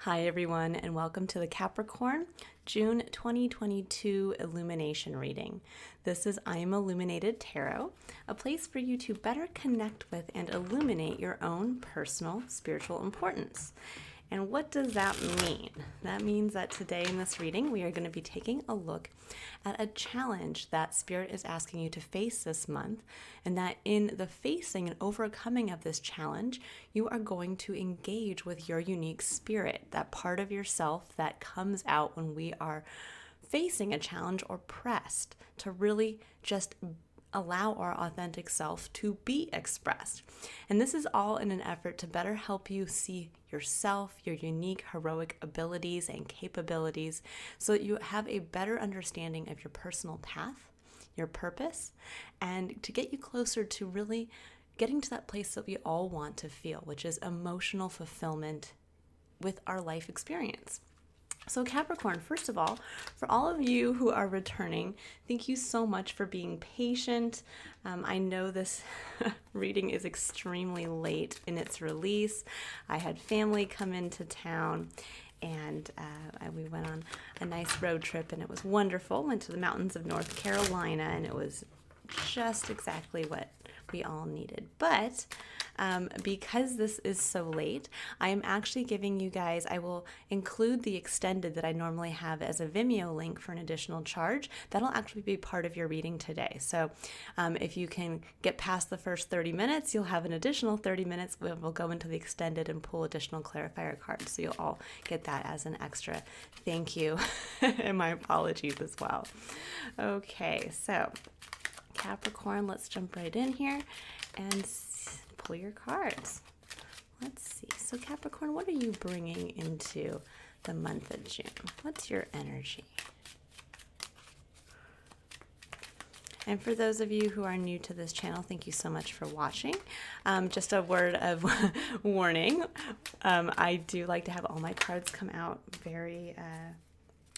Hi everyone, and welcome to the Capricorn June 2022 Illumination reading. This is I Am Illuminated Tarot, a place for you to better connect with and illuminate your own personal spiritual importance. And what does that mean? That means that today in this reading, we are going to be taking a look at a challenge that Spirit is asking you to face this month, and that in the facing and overcoming of this challenge, you are going to engage with your unique spirit, that part of yourself that comes out when we are facing a challenge or pressed to really just allow our authentic self to be expressed. And this is all in an effort to better help you see yourself, your unique heroic abilities and capabilities, so that you have a better understanding of your personal path, your purpose, and to get you closer to really getting to that place that we all want to feel, which is emotional fulfillment with our life experience. So Capricorn, first of all, for all of you who are returning, thank you so much for being patient. I know this reading is extremely late in its release. I had family come into town and we went on a nice road trip and it was wonderful. Went to the mountains of North Carolina and it was just exactly what we all needed. But because this is so late, I am actually giving you guys, I will include the extended that I normally have as a Vimeo link for an additional charge. That'll actually be part of your reading today. So if you can get past the first 30 minutes, you'll have an additional 30 minutes. We'll go into the extended and pull additional clarifier cards. So you'll all get that as an extra thank you and my apologies as well. Okay, so Capricorn, let's jump right in here and pull your cards. Let's see. So Capricorn, what are you bringing into the month of June? What's your energy? And for those of you who are new to this channel, thank you so much for watching. Just a word of warning. I do like to have all my cards come out very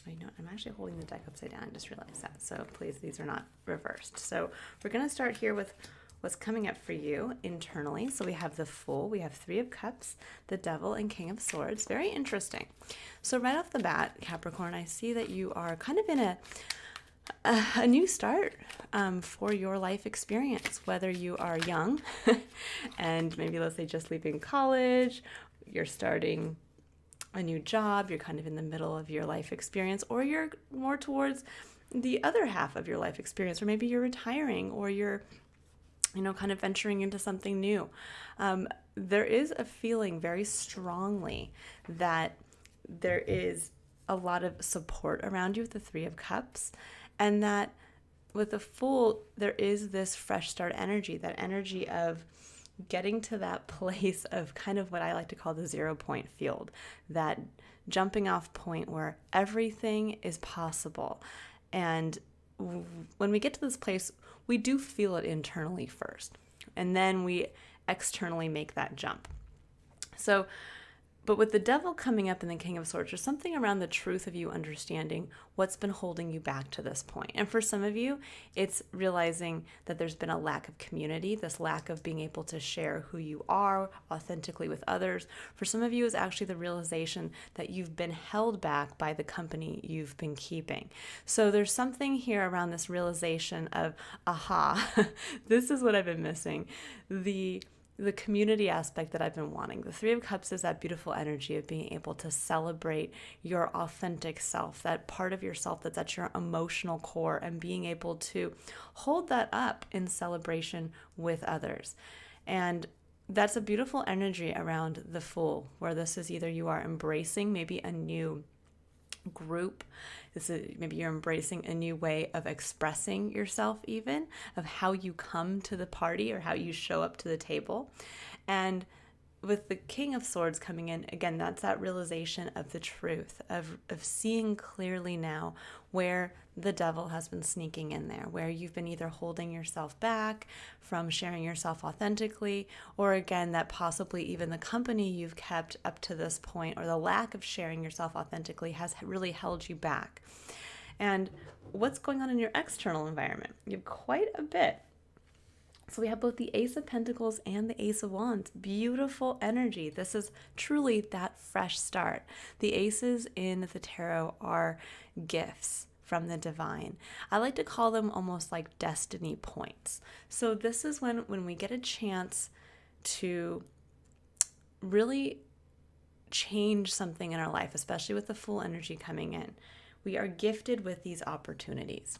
I'm actually holding the deck upside down. I just realized that. So please, these are not reversed. So we're going to start here with what's coming up for you internally. So we have the Fool, we have Three of Cups, the Devil, and King of Swords. Very interesting. So right off the bat, Capricorn, I see that you are kind of in a new start for your life experience, whether you are young and maybe let's say just leaving college, you're starting a new job, you're kind of in the middle of your life experience, or you're more towards the other half of your life experience, or maybe you're retiring, or you're, kind of venturing into something new. There is a feeling very strongly that there is a lot of support around you with the Three of Cups, and that with the Fool, there is this fresh start energy, that energy of getting to that place of kind of what I like to call the 0 point field, that jumping off point where everything is possible. And when we get to this place, we do feel it internally first, and then we externally make that jump. But with the Devil coming up in the King of Swords, there's something around the truth of you understanding what's been holding you back to this point. And for some of you, it's realizing that there's been a lack of community, this lack of being able to share who you are authentically with others. For some of you, it's actually the realization that you've been held back by the company you've been keeping. So there's something here around this realization of, aha, this is what I've been missing. The community aspect that I've been wanting. The Three of Cups is that beautiful energy of being able to celebrate your authentic self, that part of yourself that's at your emotional core, and being able to hold that up in celebration with others. And that's a beautiful energy around the Fool, where this is either you are embracing maybe a new group. Maybe you're embracing a new way of expressing yourself, even of how you come to the party or how you show up to the table. And with the King of Swords coming in, again, that's that realization of the truth, of seeing clearly now where the devil has been sneaking in there, where you've been either holding yourself back from sharing yourself authentically, or again, that possibly even the company you've kept up to this point, or the lack of sharing yourself authentically, has really held you back. And what's going on in your external environment? You have quite a bit. So we have both the Ace of Pentacles and the Ace of Wands. Beautiful energy. This is truly that fresh start. The aces in the tarot are gifts from the divine. I like to call them almost like destiny points. So this is when we get a chance to really change something in our life, especially with the full energy coming in. We are gifted with these opportunities.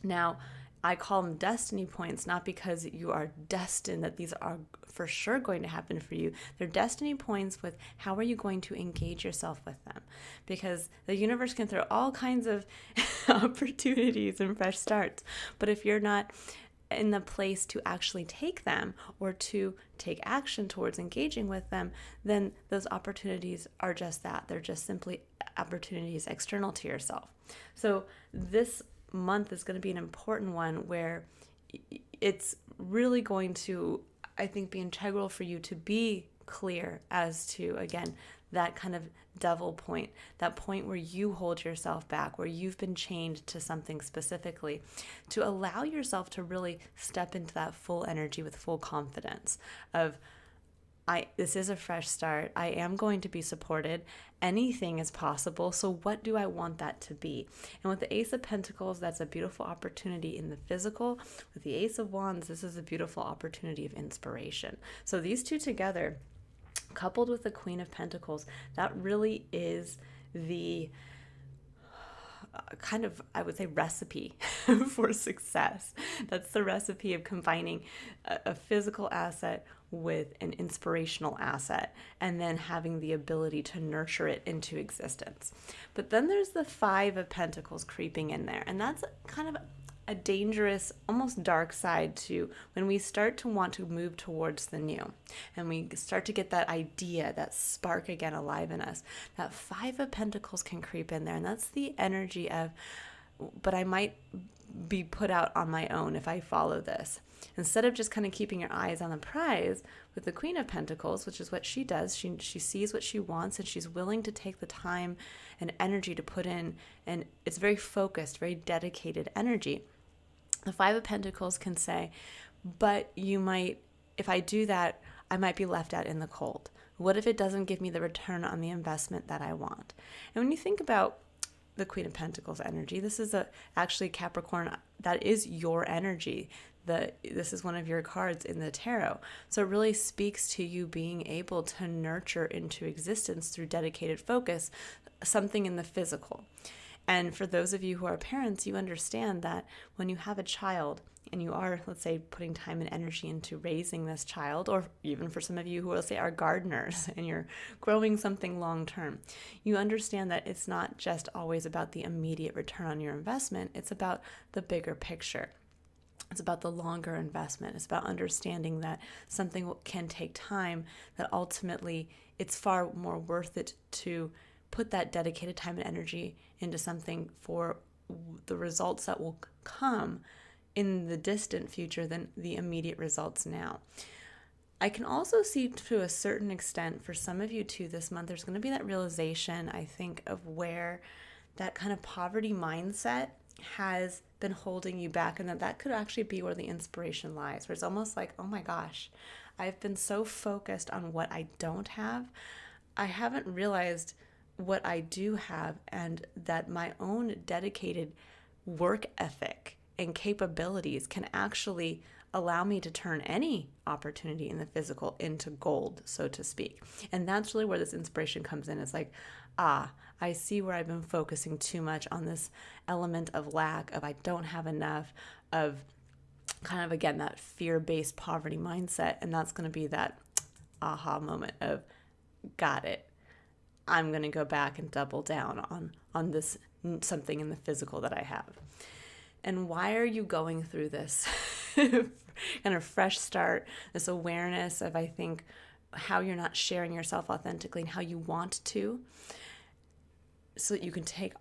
Now, I call them destiny points, not because you are destined that these are for sure going to happen for you. They're destiny points with how are you going to engage yourself with them? Because the universe can throw all kinds of opportunities and fresh starts. But if you're not in the place to actually take them or to take action towards engaging with them, then those opportunities are just that. They're just simply opportunities external to yourself. So this month is going to be an important one where it's really going to, I think, be integral for you to be clear as to, again, that kind of devil point, that point where you hold yourself back, where you've been chained to something specifically, to allow yourself to really step into that full energy with full confidence of, this is a fresh start. I am going to be supported. Anything is possible. So what do I want that to be? And with the Ace of Pentacles, that's a beautiful opportunity in the physical. With the Ace of Wands, this is a beautiful opportunity of inspiration. So these two together, coupled with the Queen of Pentacles, that really is the kind of, I would say, recipe for success. That's the recipe of combining a physical asset with an inspirational asset and then having the ability to nurture it into existence. But then there's the Five of Pentacles creeping in there, and that's kind of a dangerous, almost dark side to when we start to want to move towards the new and we start to get that idea, that spark again alive in us. That Five of Pentacles can creep in there, and that's the energy of, but I might be put out on my own if I follow this. Instead of just kind of keeping your eyes on the prize, with the Queen of Pentacles, which is what she does, she sees what she wants and she's willing to take the time and energy to put in, and it's very focused, very dedicated energy. The Five of Pentacles can say, but you might, if I do that, I might be left out in the cold. What if it doesn't give me the return on the investment that I want? And when you think about the Queen of Pentacles energy, this is actually Capricorn, that is your energy. This is one of your cards in the tarot. So it really speaks to you being able to nurture into existence through dedicated focus, something in the physical. And for those of you who are parents, you understand that when you have a child and you are, let's say, putting time and energy into raising this child, or even for some of you who will say are gardeners and you're growing something long term, you understand that it's not just always about the immediate return on your investment. It's about the bigger picture. It's about the longer investment. It's about understanding that something can take time, that ultimately it's far more worth it to put that dedicated time and energy into something for the results that will come in the distant future than the immediate results now. I can also see, to a certain extent, for some of you too this month, there's going to be that realization, I think, of where that kind of poverty mindset has been holding you back, and that could actually be where the inspiration lies, where it's almost like, oh my gosh, I've been so focused on what I don't have, I haven't realized what I do have, and that my own dedicated work ethic and capabilities can actually allow me to turn any opportunity in the physical into gold, so to speak. And that's really where this inspiration comes in. It's like, I see where I've been focusing too much on this element of lack, of I don't have enough, of kind of, again, that fear-based poverty mindset. And that's going to be that aha moment of, got it. I'm going to go back and double down on this something in the physical that I have. And why are you going through this kind of fresh start, this awareness of, I think, how you're not sharing yourself authentically and how you want to, so that you can take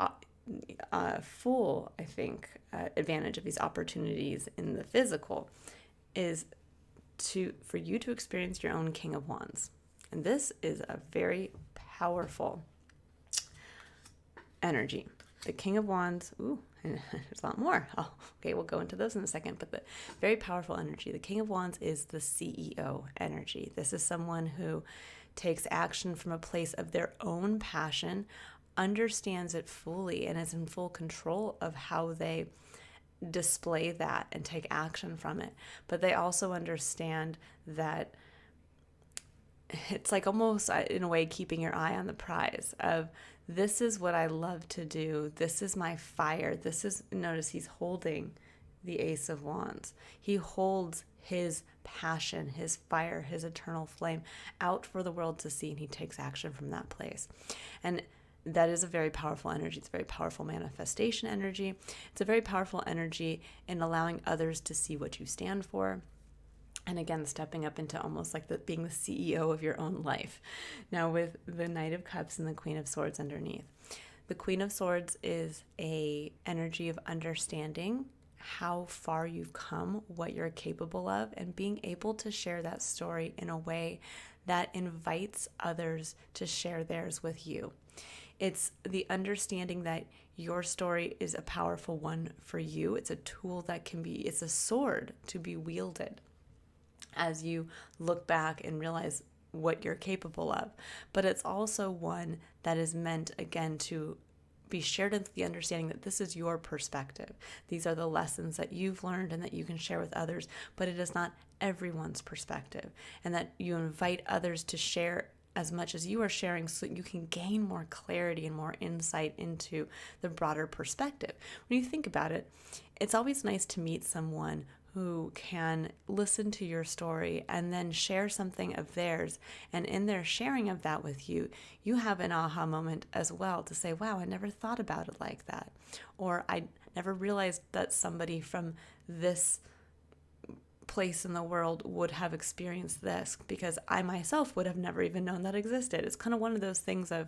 full, I think, advantage of these opportunities in the physical, is for you to experience your own King of Wands. And this is a very powerful energy. The King of Wands, and there's a lot more. Oh, okay, we'll go into those in a second. But the very powerful energy, the King of Wands is the CEO energy. This is someone who takes action from a place of their own passion, understands it fully, and is in full control of how they display that and take action from it. But they also understand that it's like almost in a way keeping your eye on the prize of, this is what I love to do. This is my fire. Notice he's holding the Ace of Wands. He holds his passion, his fire, his eternal flame out for the world to see, and he takes action from that place. And that is a very powerful energy. It's a very powerful manifestation energy. It's a very powerful energy in allowing others to see what you stand for. And again, stepping up into almost like being the CEO of your own life. Now with the Knight of Cups and the Queen of Swords underneath. The Queen of Swords is a energy of understanding how far you've come, what you're capable of, and being able to share that story in a way that invites others to share theirs with you. It's the understanding that your story is a powerful one for you. It's a tool it's a sword to be wielded as you look back and realize what you're capable of. But it's also one that is meant, again, to be shared with the understanding that this is your perspective. These are the lessons that you've learned and that you can share with others, but it is not everyone's perspective. And that you invite others to share as much as you are sharing so that you can gain more clarity and more insight into the broader perspective. When you think about it, it's always nice to meet someone who can listen to your story and then share something of theirs. And in their sharing of that with you, you have an aha moment as well to say, wow, I never thought about it like that. Or I never realized that somebody from this place in the world would have experienced this, because I myself would have never even known that existed. It's kind of one of those things of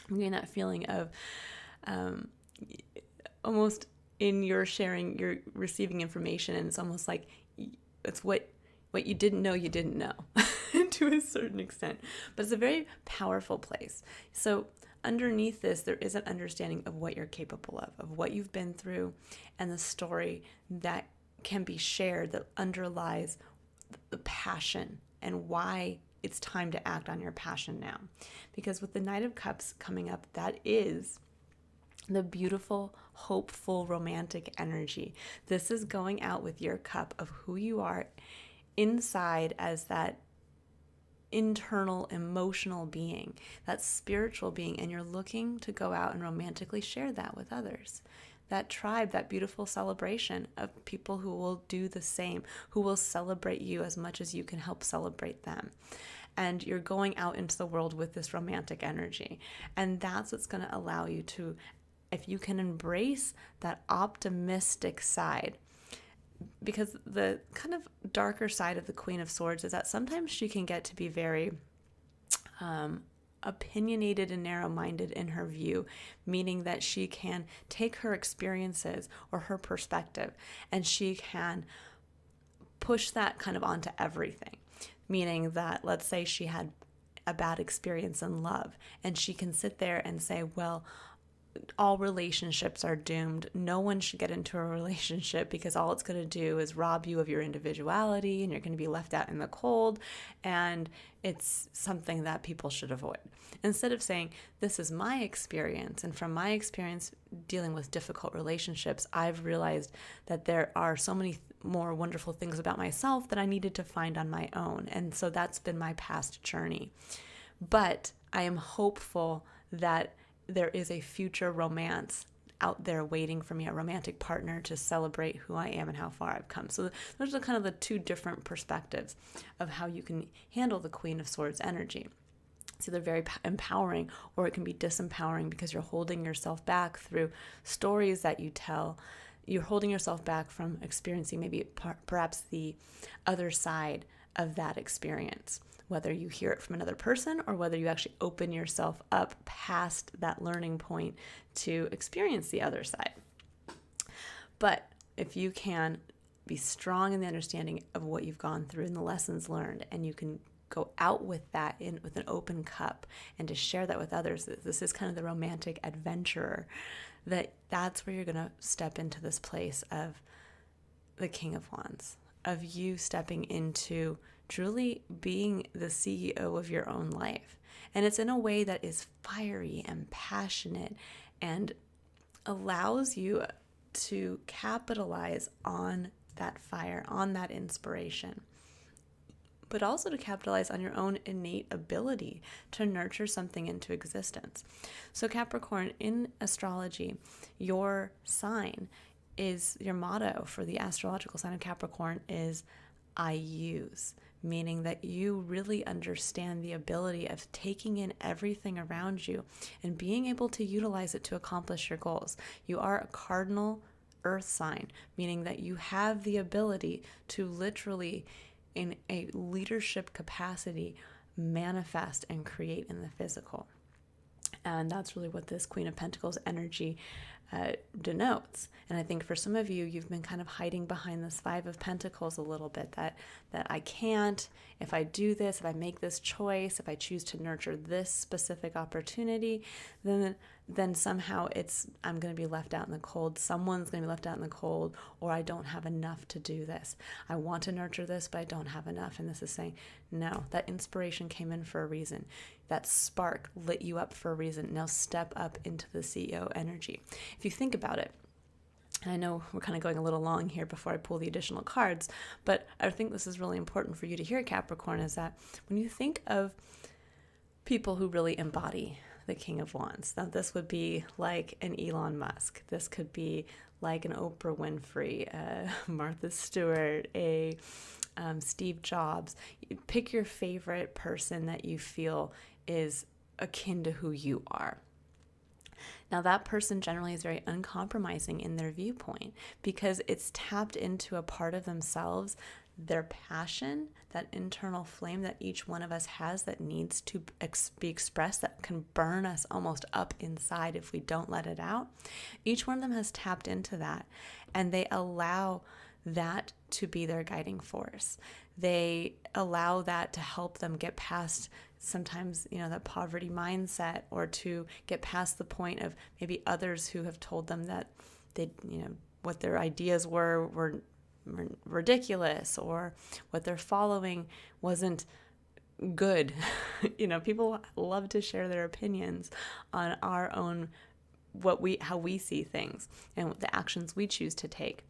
getting that feeling of almost in your sharing, you're receiving information, and it's almost like it's what you didn't know to a certain extent. But it's a very powerful place. So underneath this, there is an understanding of what you're capable of what you've been through, and the story that can be shared that underlies the passion and why it's time to act on your passion now. Because with the Knight of Cups coming up, that is the beautiful, hopeful, romantic energy. This is going out with your cup of who you are inside as that internal, emotional being, that spiritual being, and you're looking to go out and romantically share that with others. That tribe, that beautiful celebration of people who will do the same, who will celebrate you as much as you can help celebrate them. And you're going out into the world with this romantic energy. And that's what's going to allow you to, if you can embrace that optimistic side, because the kind of darker side of the Queen of Swords is that sometimes she can get to be very opinionated and narrow-minded in her view, meaning that she can take her experiences or her perspective and she can push that kind of onto everything. Meaning that, let's say she had a bad experience in love, and she can sit there and say, well, all relationships are doomed. No one should get into a relationship because all it's going to do is rob you of your individuality, and you're going to be left out in the cold, and it's something that people should avoid. Instead of saying, this is my experience, and from my experience dealing with difficult relationships, I've realized that there are so many more wonderful things about myself that I needed to find on my own. And so that's been my past journey. But I am hopeful that there is a future romance out there waiting for me, a romantic partner to celebrate who I am and how far I've come. So those are kind of the two different perspectives of how you can handle the Queen of Swords energy. So they're very empowering, or it can be disempowering because you're holding yourself back through stories that you tell. You're holding yourself back from experiencing maybe perhaps the other side of that experience, whether you hear it from another person or whether you actually open yourself up past that learning point to experience the other side. But if you can be strong in the understanding of what you've gone through and the lessons learned, and you can go out with that with an open cup and to share that with others, this is kind of the romantic adventurer that's where you're going to step into this place of the King of Wands, of you stepping into truly being the CEO of your own life. And it's in a way that is fiery and passionate and allows you to capitalize on that fire, on that inspiration, but also to capitalize on your own innate ability to nurture something into existence. So Capricorn, in astrology, your sign is, your motto for the astrological sign of Capricorn is I use, meaning that you really understand the ability of taking in everything around you and being able to utilize it to accomplish your goals. You are a cardinal earth sign, meaning that you have the ability to literally, in a leadership capacity, manifest and create in the physical. And that's really what this Queen of Pentacles energy denotes. And I think for some of you, you've been kind of hiding behind this Five of Pentacles a little bit, that I can't, if I do this, if I make this choice, if I choose to nurture this specific opportunity, then somehow I'm going to be left out in the cold. Someone's going to be left out in the cold, or I don't have enough to do this. I want to nurture this, but I don't have enough. And this is saying, no, that inspiration came in for a reason. That spark lit you up for a reason. Now step up into the CEO energy. If you think about it, and I know we're kind of going a little long here before I pull the additional cards, but I think this is really important for you to hear, Capricorn, is that when you think of people who really embody the King of Wands, now this would be like an Elon Musk. This could be like an Oprah Winfrey, Martha Stewart, a Steve Jobs. Pick your favorite person that you feel is akin to who you are. Now, that person generally is very uncompromising in their viewpoint because it's tapped into a part of themselves, their passion, that internal flame that each one of us has that needs to be expressed, that can burn us almost up inside if we don't let it out. Each one of them has tapped into that, and they allow that to be their guiding force. They allow that to help them get past sometimes, that poverty mindset, or to get past the point of maybe others who have told them that they, what their ideas were ridiculous, or what they're following wasn't good. People love to share their opinions on our own, how we see things and the actions we choose to take.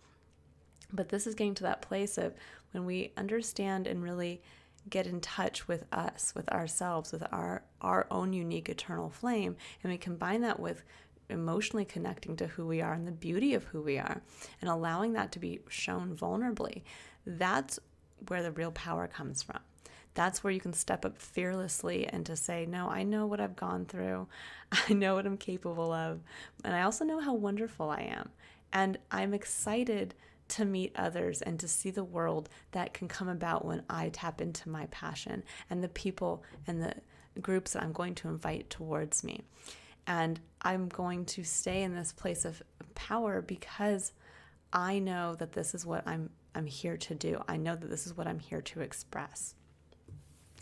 But this is getting to that place of when we understand and really get in touch with us, with ourselves, with our own unique eternal flame, and we combine that with emotionally connecting to who we are and the beauty of who we are, and allowing that to be shown vulnerably. That's where the real power comes from. That's where you can step up fearlessly and to say, no, I know what I've gone through. I know what I'm capable of. And I also know how wonderful I am. And I'm excited to meet others and to see the world that can come about when I tap into my passion and the people and the groups that I'm going to invite towards me. And I'm going to stay in this place of power because I know that this is what I'm here to do. I know that this is what I'm here to express.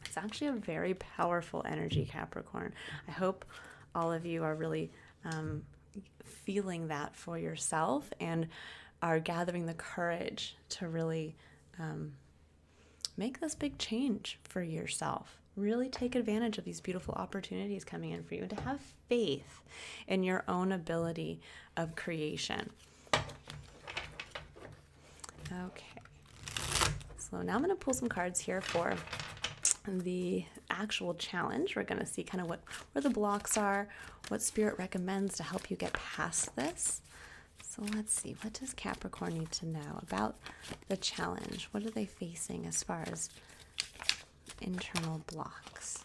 It's actually a very powerful energy, Capricorn. I hope all of you are really feeling that for yourself and are gathering the courage to really make this big change for yourself. Really take advantage of these beautiful opportunities coming in for you, and to have faith in your own ability of creation. Okay. So now I'm going to pull some cards here for the actual challenge. We're going to see kind of where the blocks are, what Spirit recommends to help you get past this. So let's see, what does Capricorn need to know about the challenge? What are they facing as far as internal blocks?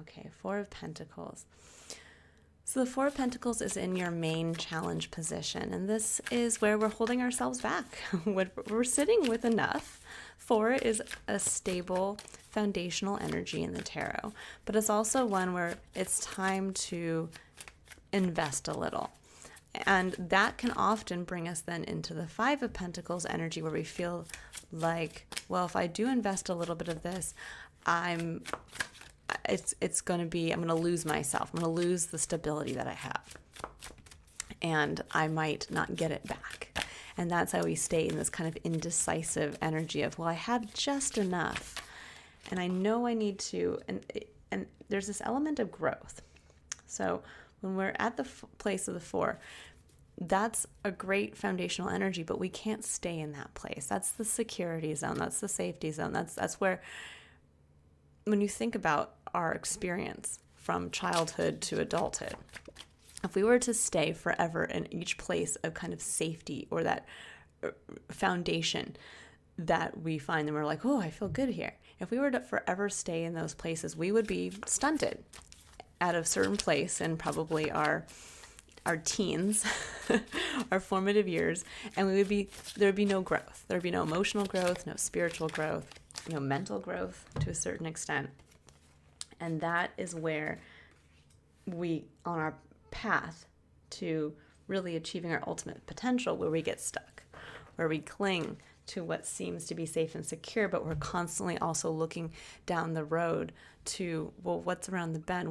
Okay, Four of Pentacles. So the Four of Pentacles is in your main challenge position, and this is where we're holding ourselves back. We're sitting with enough. Four is a stable foundational energy in the tarot, but it's also one where it's time to invest a little. And that can often bring us then into the Five of Pentacles energy, where we feel like, well, if I do invest a little bit of this, I'm going to lose myself. I'm going to lose the stability that I have. and I might not get it back. And that's how we stay in this kind of indecisive energy of, well, I have just enough and I know I need to, and there's this element of growth. So when we're at the place of the 4, that's a great foundational energy, but we can't stay in that place. That's the security zone. That's the safety zone. That's where, when you think about our experience from childhood to adulthood, if we were to stay forever in each place of kind of safety or that foundation that we find, and we're like, oh, I feel good here. If we were to forever stay in those places, we would be stunted at a certain place in probably our teens, our formative years, and there would be no growth. There would be no emotional growth, no spiritual growth, no mental growth to a certain extent. And that is where we, on our path to really achieving our ultimate potential, where we get stuck, where we cling to what seems to be safe and secure, but we're constantly also looking down the road to, well, what's around the bend?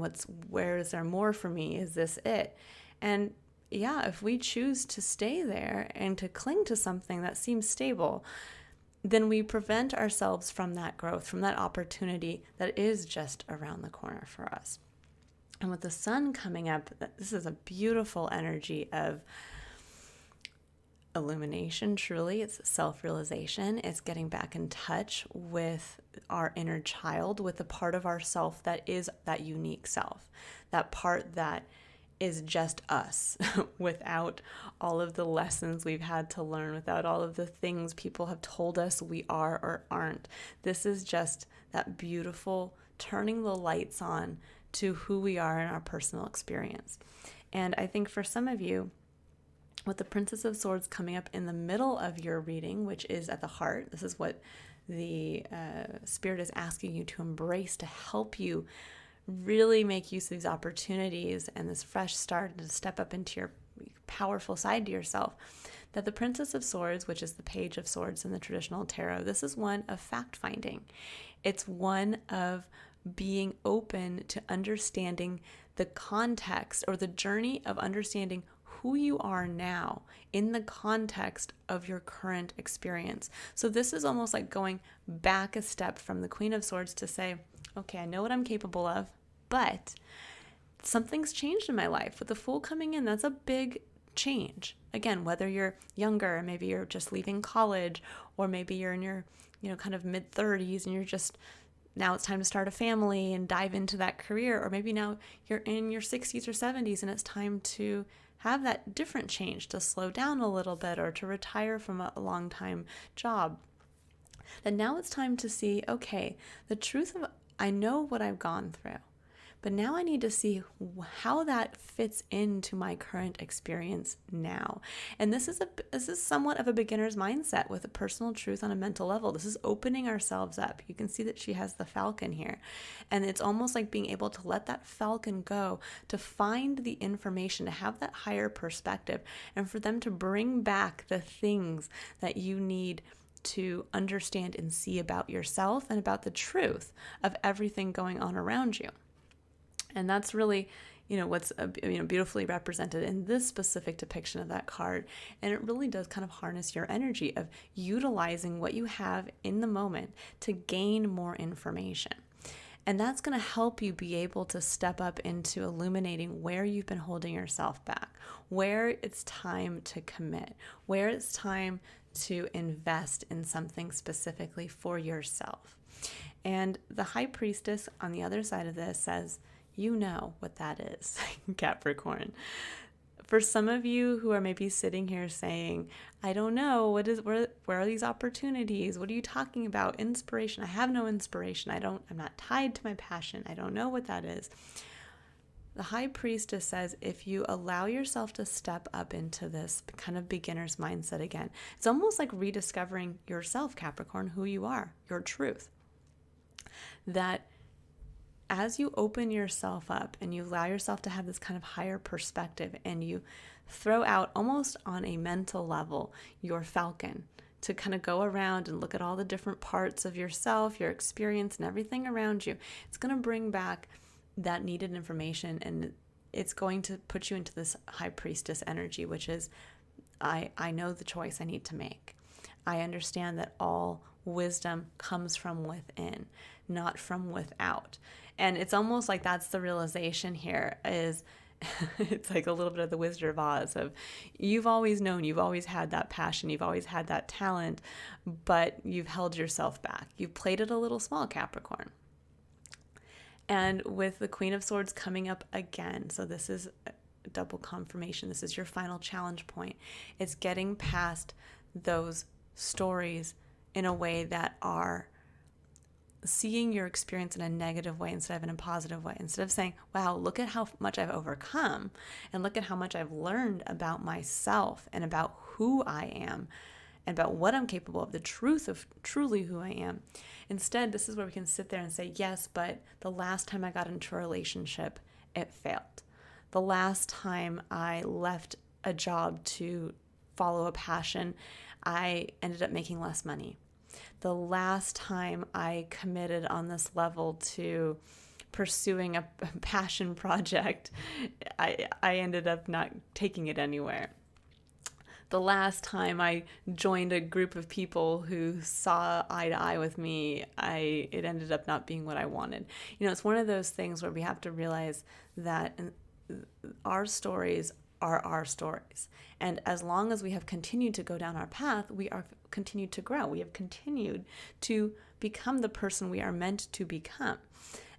Where is there more for me? Is this it? And yeah, if we choose to stay there and to cling to something that seems stable, then we prevent ourselves from that growth, from that opportunity that is just around the corner for us. And with the sun coming up, this is a beautiful energy of illumination, truly. It's self-realization. It's getting back in touch with our inner child, with the part of ourself that is that unique self, that part that is just us, without all of the lessons we've had to learn, without all of the things people have told us we are or aren't. This is just that beautiful turning the lights on to who we are in our personal experience. And I think for some of you, with the Princess of Swords coming up in the middle of your reading, which is at the heart, this is what the Spirit is asking you to embrace, to help you really make use of these opportunities and this fresh start, and to step up into your powerful side to yourself. That the Princess of Swords, which is the Page of Swords in the traditional tarot, this is one of fact-finding. It's one of being open to understanding the context, or the journey of understanding who you are now in the context of your current experience. So this is almost like going back a step from the Queen of Swords to say, okay, I know what I'm capable of, but something's changed in my life. With the Fool coming in, that's a big change. Again, whether you're younger, maybe you're just leaving college, or maybe you're in your, kind of mid-30s and you're just, now it's time to start a family and dive into that career, or maybe now you're in your 60s or 70s and it's time to have that different change, to slow down a little bit or to retire from a long time job. Then now it's time to see, okay, the truth of, I know what I've gone through, but now I need to see how that fits into my current experience now. And this is somewhat of a beginner's mindset with a personal truth on a mental level. This is opening ourselves up. You can see that she has the falcon here. And it's almost like being able to let that falcon go, to find the information, to have that higher perspective, and for them to bring back the things that you need to understand and see about yourself and about the truth of everything going on around you. And that's really, what's beautifully represented in this specific depiction of that card. And it really does kind of harness your energy of utilizing what you have in the moment to gain more information. And that's going to help you be able to step up into illuminating where you've been holding yourself back, where it's time to commit, where it's time to invest in something specifically for yourself. And the High Priestess on the other side of this says, you know what that is, Capricorn. For some of you who are maybe sitting here saying, I don't know, where are these opportunities? What are you talking about? Inspiration. I have no inspiration. I'm not tied to my passion. I don't know what that is. The High Priestess says, if you allow yourself to step up into this kind of beginner's mindset again, it's almost like rediscovering yourself, Capricorn, who you are, your truth. That as you open yourself up and you allow yourself to have this kind of higher perspective, and you throw out almost on a mental level your falcon to kind of go around and look at all the different parts of yourself, your experience, and everything around you, it's going to bring back that needed information, and it's going to put you into this high priestess energy, which is, I know the choice I need to make. I understand that all wisdom comes from within, not from without. And it's almost like that's the realization here is it's like a little bit of the Wizard of Oz of you've always known, you've always had that passion, you've always had that talent, but you've held yourself back. You've played it a little small, Capricorn. And with the Queen of Swords coming up again, so this is a double confirmation. This is your final challenge point. It's getting past those stories in a way that are seeing your experience in a negative way instead of in a positive way. Instead of saying, wow, look at how much I've overcome and look at how much I've learned about myself and about who I am and about what I'm capable of, the truth of truly who I am. Instead, this is where we can sit there and say, yes, but the last time I got into a relationship, it failed. The last time I left a job to follow a passion, I ended up making less money. The last time I committed on this level to pursuing a passion project, I ended up not taking it anywhere. The last time I joined a group of people who saw eye to eye with me, it ended up not being what I wanted. It's one of those things where we have to realize that our stories are our stories. And as long as we have continued to go down our path, we are continued to grow. We have continued to become the person we are meant to become.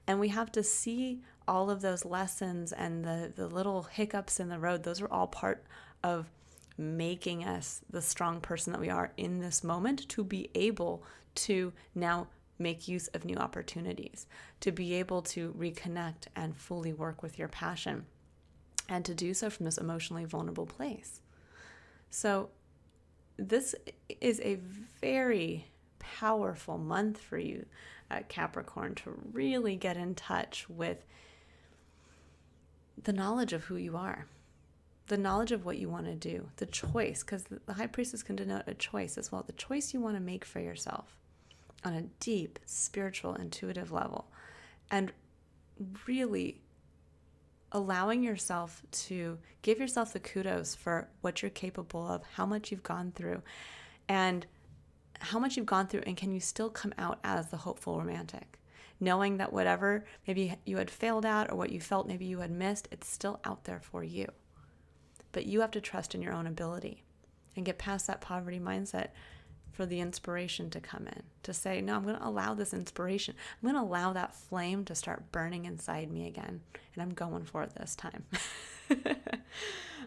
And we have to see all of those lessons and the little hiccups in the road. Those are all part of making us the strong person that we are in this moment to be able to now make use of new opportunities, to be able to reconnect and fully work with your passion, and to do so from this emotionally vulnerable place. So this is a very powerful month for you, Capricorn, to really get in touch with the knowledge of who you are, the knowledge of what you want to do, the choice, because the High Priestess can denote a choice as well, the choice you want to make for yourself on a deep, spiritual, intuitive level, and really allowing yourself to give yourself the kudos for what you're capable of, how much you've gone through, and can you still come out as the hopeful romantic, knowing that whatever maybe you had failed at or what you felt maybe you had missed, it's still out there for you. But you have to trust in your own ability and get past that poverty mindset for the inspiration to come in, to say, no, I'm going to allow this inspiration. I'm going to allow that flame to start burning inside me again. And I'm going for it this time.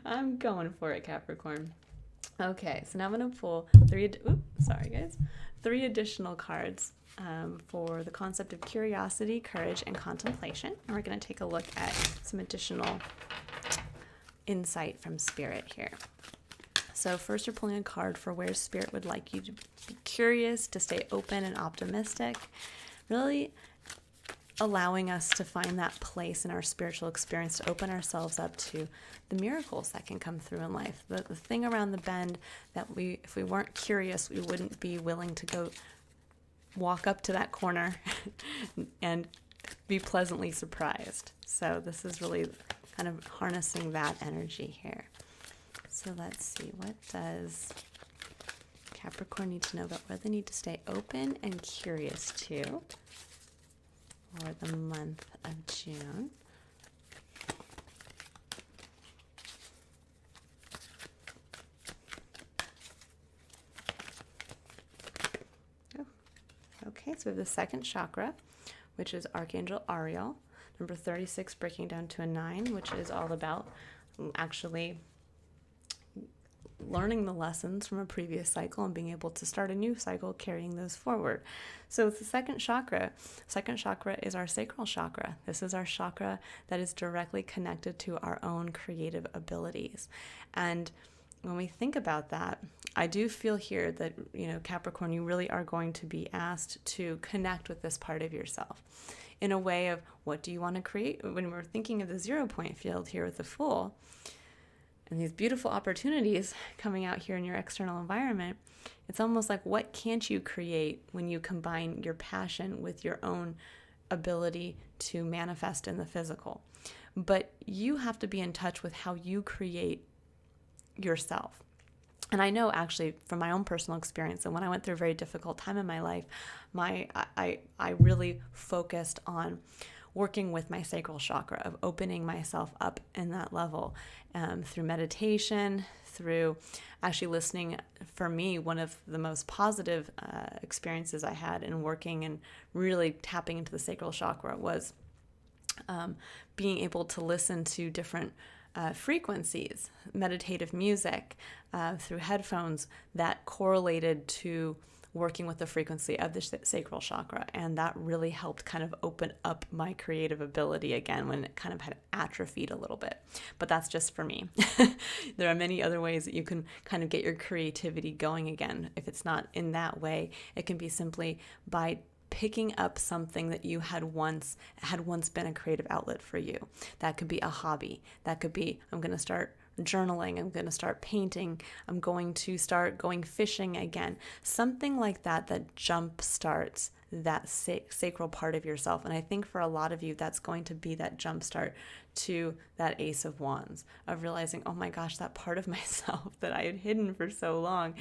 I'm going for it, Capricorn. Okay, so now I'm going to pull three additional cards for the concept of curiosity, courage, and contemplation. And we're going to take a look at some additional insight from Spirit here. So first, you're pulling a card for where Spirit would like you to be curious, to stay open and optimistic, really allowing us to find that place in our spiritual experience to open ourselves up to the miracles that can come through in life. The thing around the bend that if we weren't curious, we wouldn't be willing to go walk up to that corner and be pleasantly surprised. So this is really kind of harnessing that energy here. So let's see, what does Capricorn need to know about where they need to stay open and curious to for the month of June? Oh, okay, so we have the second chakra, which is Archangel Ariel, number 36 breaking down to a 9, which is all about actually learning the lessons from a previous cycle and being able to start a new cycle, carrying those forward. So it's the second chakra. Second chakra is our sacral chakra. This is our chakra that is directly connected to our own creative abilities. And when we think about that, I do feel here that, Capricorn, you really are going to be asked to connect with this part of yourself in a way of what do you want to create? When we're thinking of the 0 point field here with the Fool, and these beautiful opportunities coming out here in your external environment, it's almost like, what can't you create when you combine your passion with your own ability to manifest in the physical? but you have to be in touch with how you create yourself. And I know actually from my own personal experience, and when I went through a very difficult time in my life, I really focused on working with my sacral chakra, of opening myself up in that level, through meditation, through actually listening. For me, one of the most positive experiences I had in working and really tapping into the sacral chakra was being able to listen to different frequencies, meditative music, through headphones that correlated to working with the frequency of the sacral chakra. And that really helped kind of open up my creative ability again when it kind of had atrophied a little bit. But that's just for me. There are many other ways that you can kind of get your creativity going again. If it's not in that way, it can be simply by picking up something that you had once been a creative outlet for you. That could be a hobby. That could be, I'm going to start journaling. I'm going to start painting. I'm going to start going fishing again. Something like that jump starts that sacral part of yourself. And I think for a lot of you, that's going to be that jump start to that Ace of Wands, of realizing, oh my gosh, that part of myself that I had hidden for so long,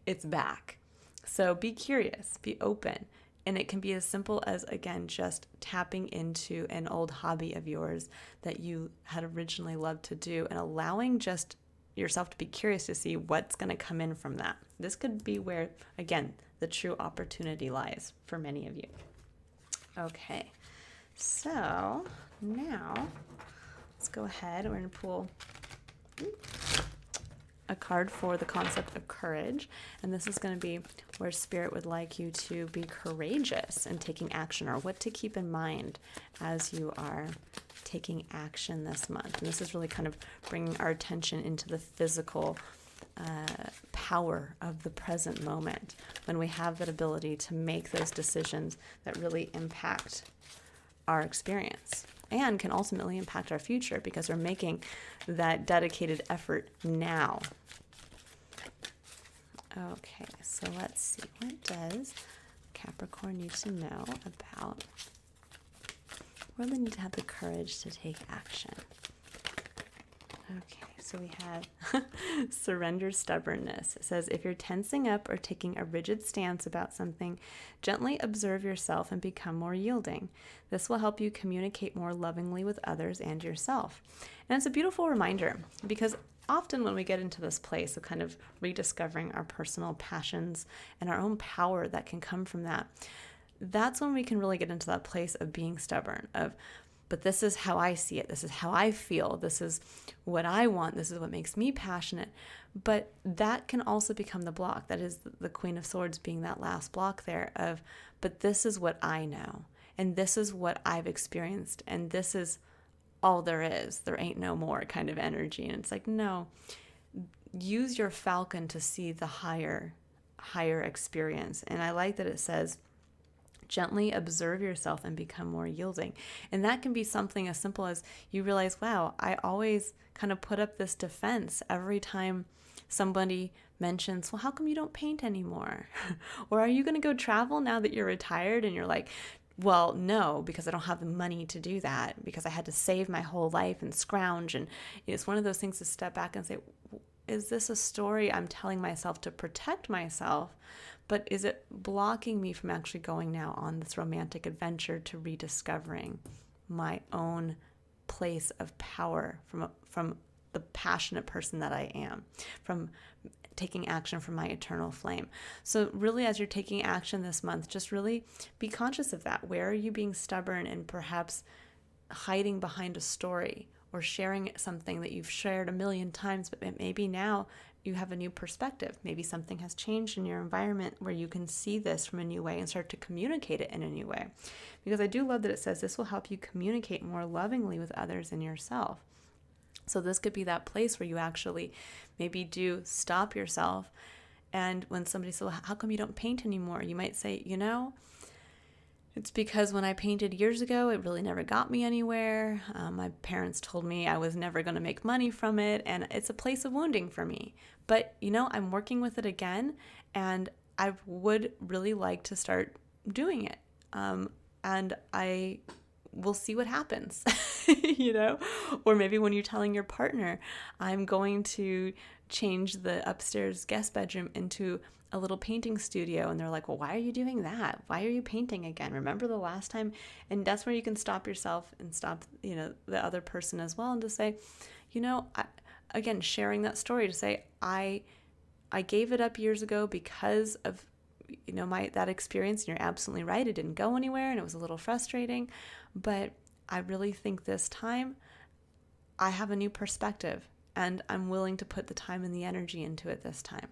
it's back. So be curious, be open. And it can be as simple as, again, just tapping into an old hobby of yours that you had originally loved to do and allowing just yourself to be curious to see what's going to come in from that. This could be where, again, the true opportunity lies for many of you. Okay, so now let's go ahead. We're going to pull a card for the concept of courage, and this is going to be where Spirit would like you to be courageous in taking action, or what to keep in mind as you are taking action this month. And this is really kind of bringing our attention into the physical power of the present moment, when we have that ability to make those decisions that really impact our experience and can ultimately impact our future, because we're making that dedicated effort now. Okay, so let's see. What does Capricorn need to know about where they need to have the courage to take action? Okay, so we have surrender stubbornness. It says, if you're tensing up or taking a rigid stance about something, gently observe yourself and become more yielding. This will help you communicate more lovingly with others and yourself. And it's a beautiful reminder, because often when we get into this place of kind of rediscovering our personal passions and our own power that can come from that, that's when we can really get into that place of being stubborn, but this is how I see it. This is how I feel. This is what I want. This is what makes me passionate. But that can also become the block. That is the Queen of Swords being that last block there of, but this is what I know. And this is what I've experienced. And this is all there is. There ain't no more kind of energy. And it's like, no, use your falcon to see the higher experience. And I like that it says, gently observe yourself and become more yielding. And that can be something as simple as you realize, wow, I always kind of put up this defense every time somebody mentions, well, how come you don't paint anymore? Or are you going to go travel now that you're retired? And you're like, well, no, because I don't have the money to do that, because I had to save my whole life and scrounge. And it's one of those things to step back and say, is this a story I'm telling myself to protect myself? But is it blocking me from actually going now on this romantic adventure to rediscovering my own place of power from the passionate person that I am, from taking action from my eternal flame? So really, as you're taking action this month, just really be conscious of that. Where are you being stubborn and perhaps hiding behind a story, or sharing something that you've shared a million times, but maybe now you have a new perspective. Maybe something has changed in your environment where you can see this from a new way and start to communicate it in a new way. Because I do love that it says this will help you communicate more lovingly with others and yourself. So this could be that place where you actually maybe do stop yourself. And when somebody says, well, how come you don't paint anymore? You might say, it's because when I painted years ago, it really never got me anywhere. My parents told me I was never going to make money from it, and it's a place of wounding for me. But, I'm working with it again, and I would really like to start doing it. And I we'll see what happens, you know? Or maybe when you're telling your partner, I'm going to change the upstairs guest bedroom into a little painting studio. And they're like, well, why are you doing that? Why are you painting again? Remember the last time? And that's where you can stop yourself and stop, you know, the other person as well. And to say, you know, again, sharing that story to say, I gave it up years ago because of, you know, that experience. And you're absolutely right. It didn't go anywhere and it was a little frustrating, but I really think this time I have a new perspective and I'm willing to put the time and the energy into it this time.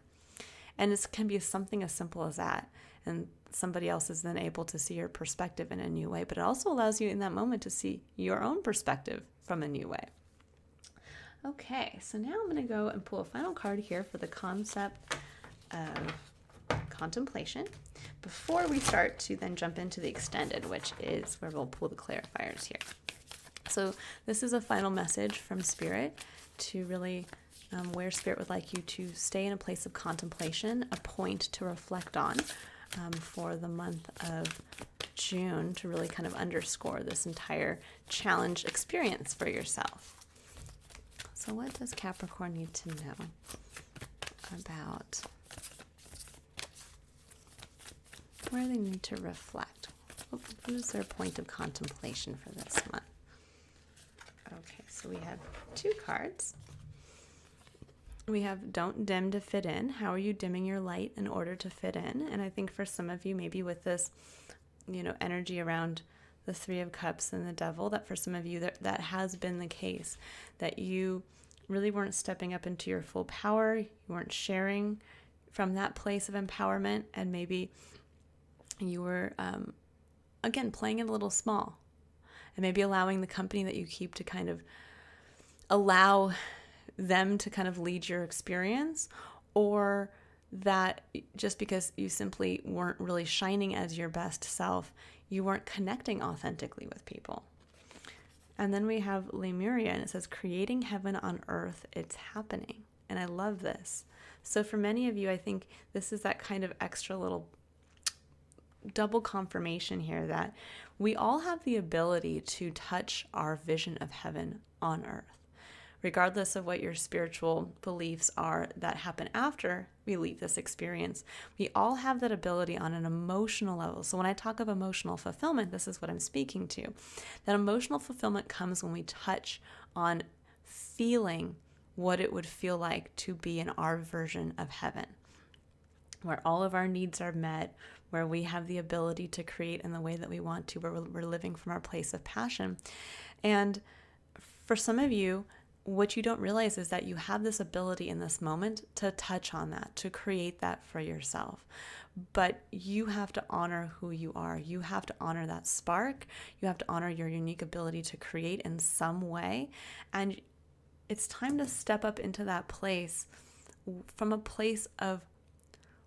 And it can be something as simple as that. And somebody else is then able to see your perspective in a new way, but it also allows you in that moment to see your own perspective from a new way. Okay, so now I'm going to go and pull a final card here for the concept of contemplation before we start to then jump into the extended, which is where we'll pull the clarifiers here. So this is a final message from Spirit to really where Spirit would like you to stay in a place of contemplation, a point to reflect on for the month of June to really kind of underscore this entire challenge experience for yourself. So what does Capricorn need to know about where they need to reflect? What is their point of contemplation for this month? Okay, so we have 2 cards. We have don't dim to fit in. How are you dimming your light in order to fit in? And I think for some of you, maybe with this, you know, energy around the 3 of Cups and the Devil, that for some of you that has been the case, that you really weren't stepping up into your full power. You weren't sharing from that place of empowerment. And maybe you were, again, playing it a little small. And maybe allowing the company that you keep to kind of allow them to kind of lead your experience, or that just because you simply weren't really shining as your best self, you weren't connecting authentically with people. And then we have Lemuria, and it says, creating heaven on earth, it's happening. And I love this. So for many of you, I think this is that kind of extra little double confirmation here that we all have the ability to touch our vision of heaven on earth. Regardless of what your spiritual beliefs are that happen after we leave this experience, we all have that ability on an emotional level. So when I talk of emotional fulfillment, this is what I'm speaking to. That emotional fulfillment comes when we touch on feeling what it would feel like to be in our version of heaven, where all of our needs are met, where we have the ability to create in the way that we want to, where we're living from our place of passion. And for some of you, what you don't realize is that you have this ability in this moment to touch on that, to create that for yourself. But you have to honor who you are. You have to honor that spark. You have to honor your unique ability to create in some way. And it's time to step up into that place from a place of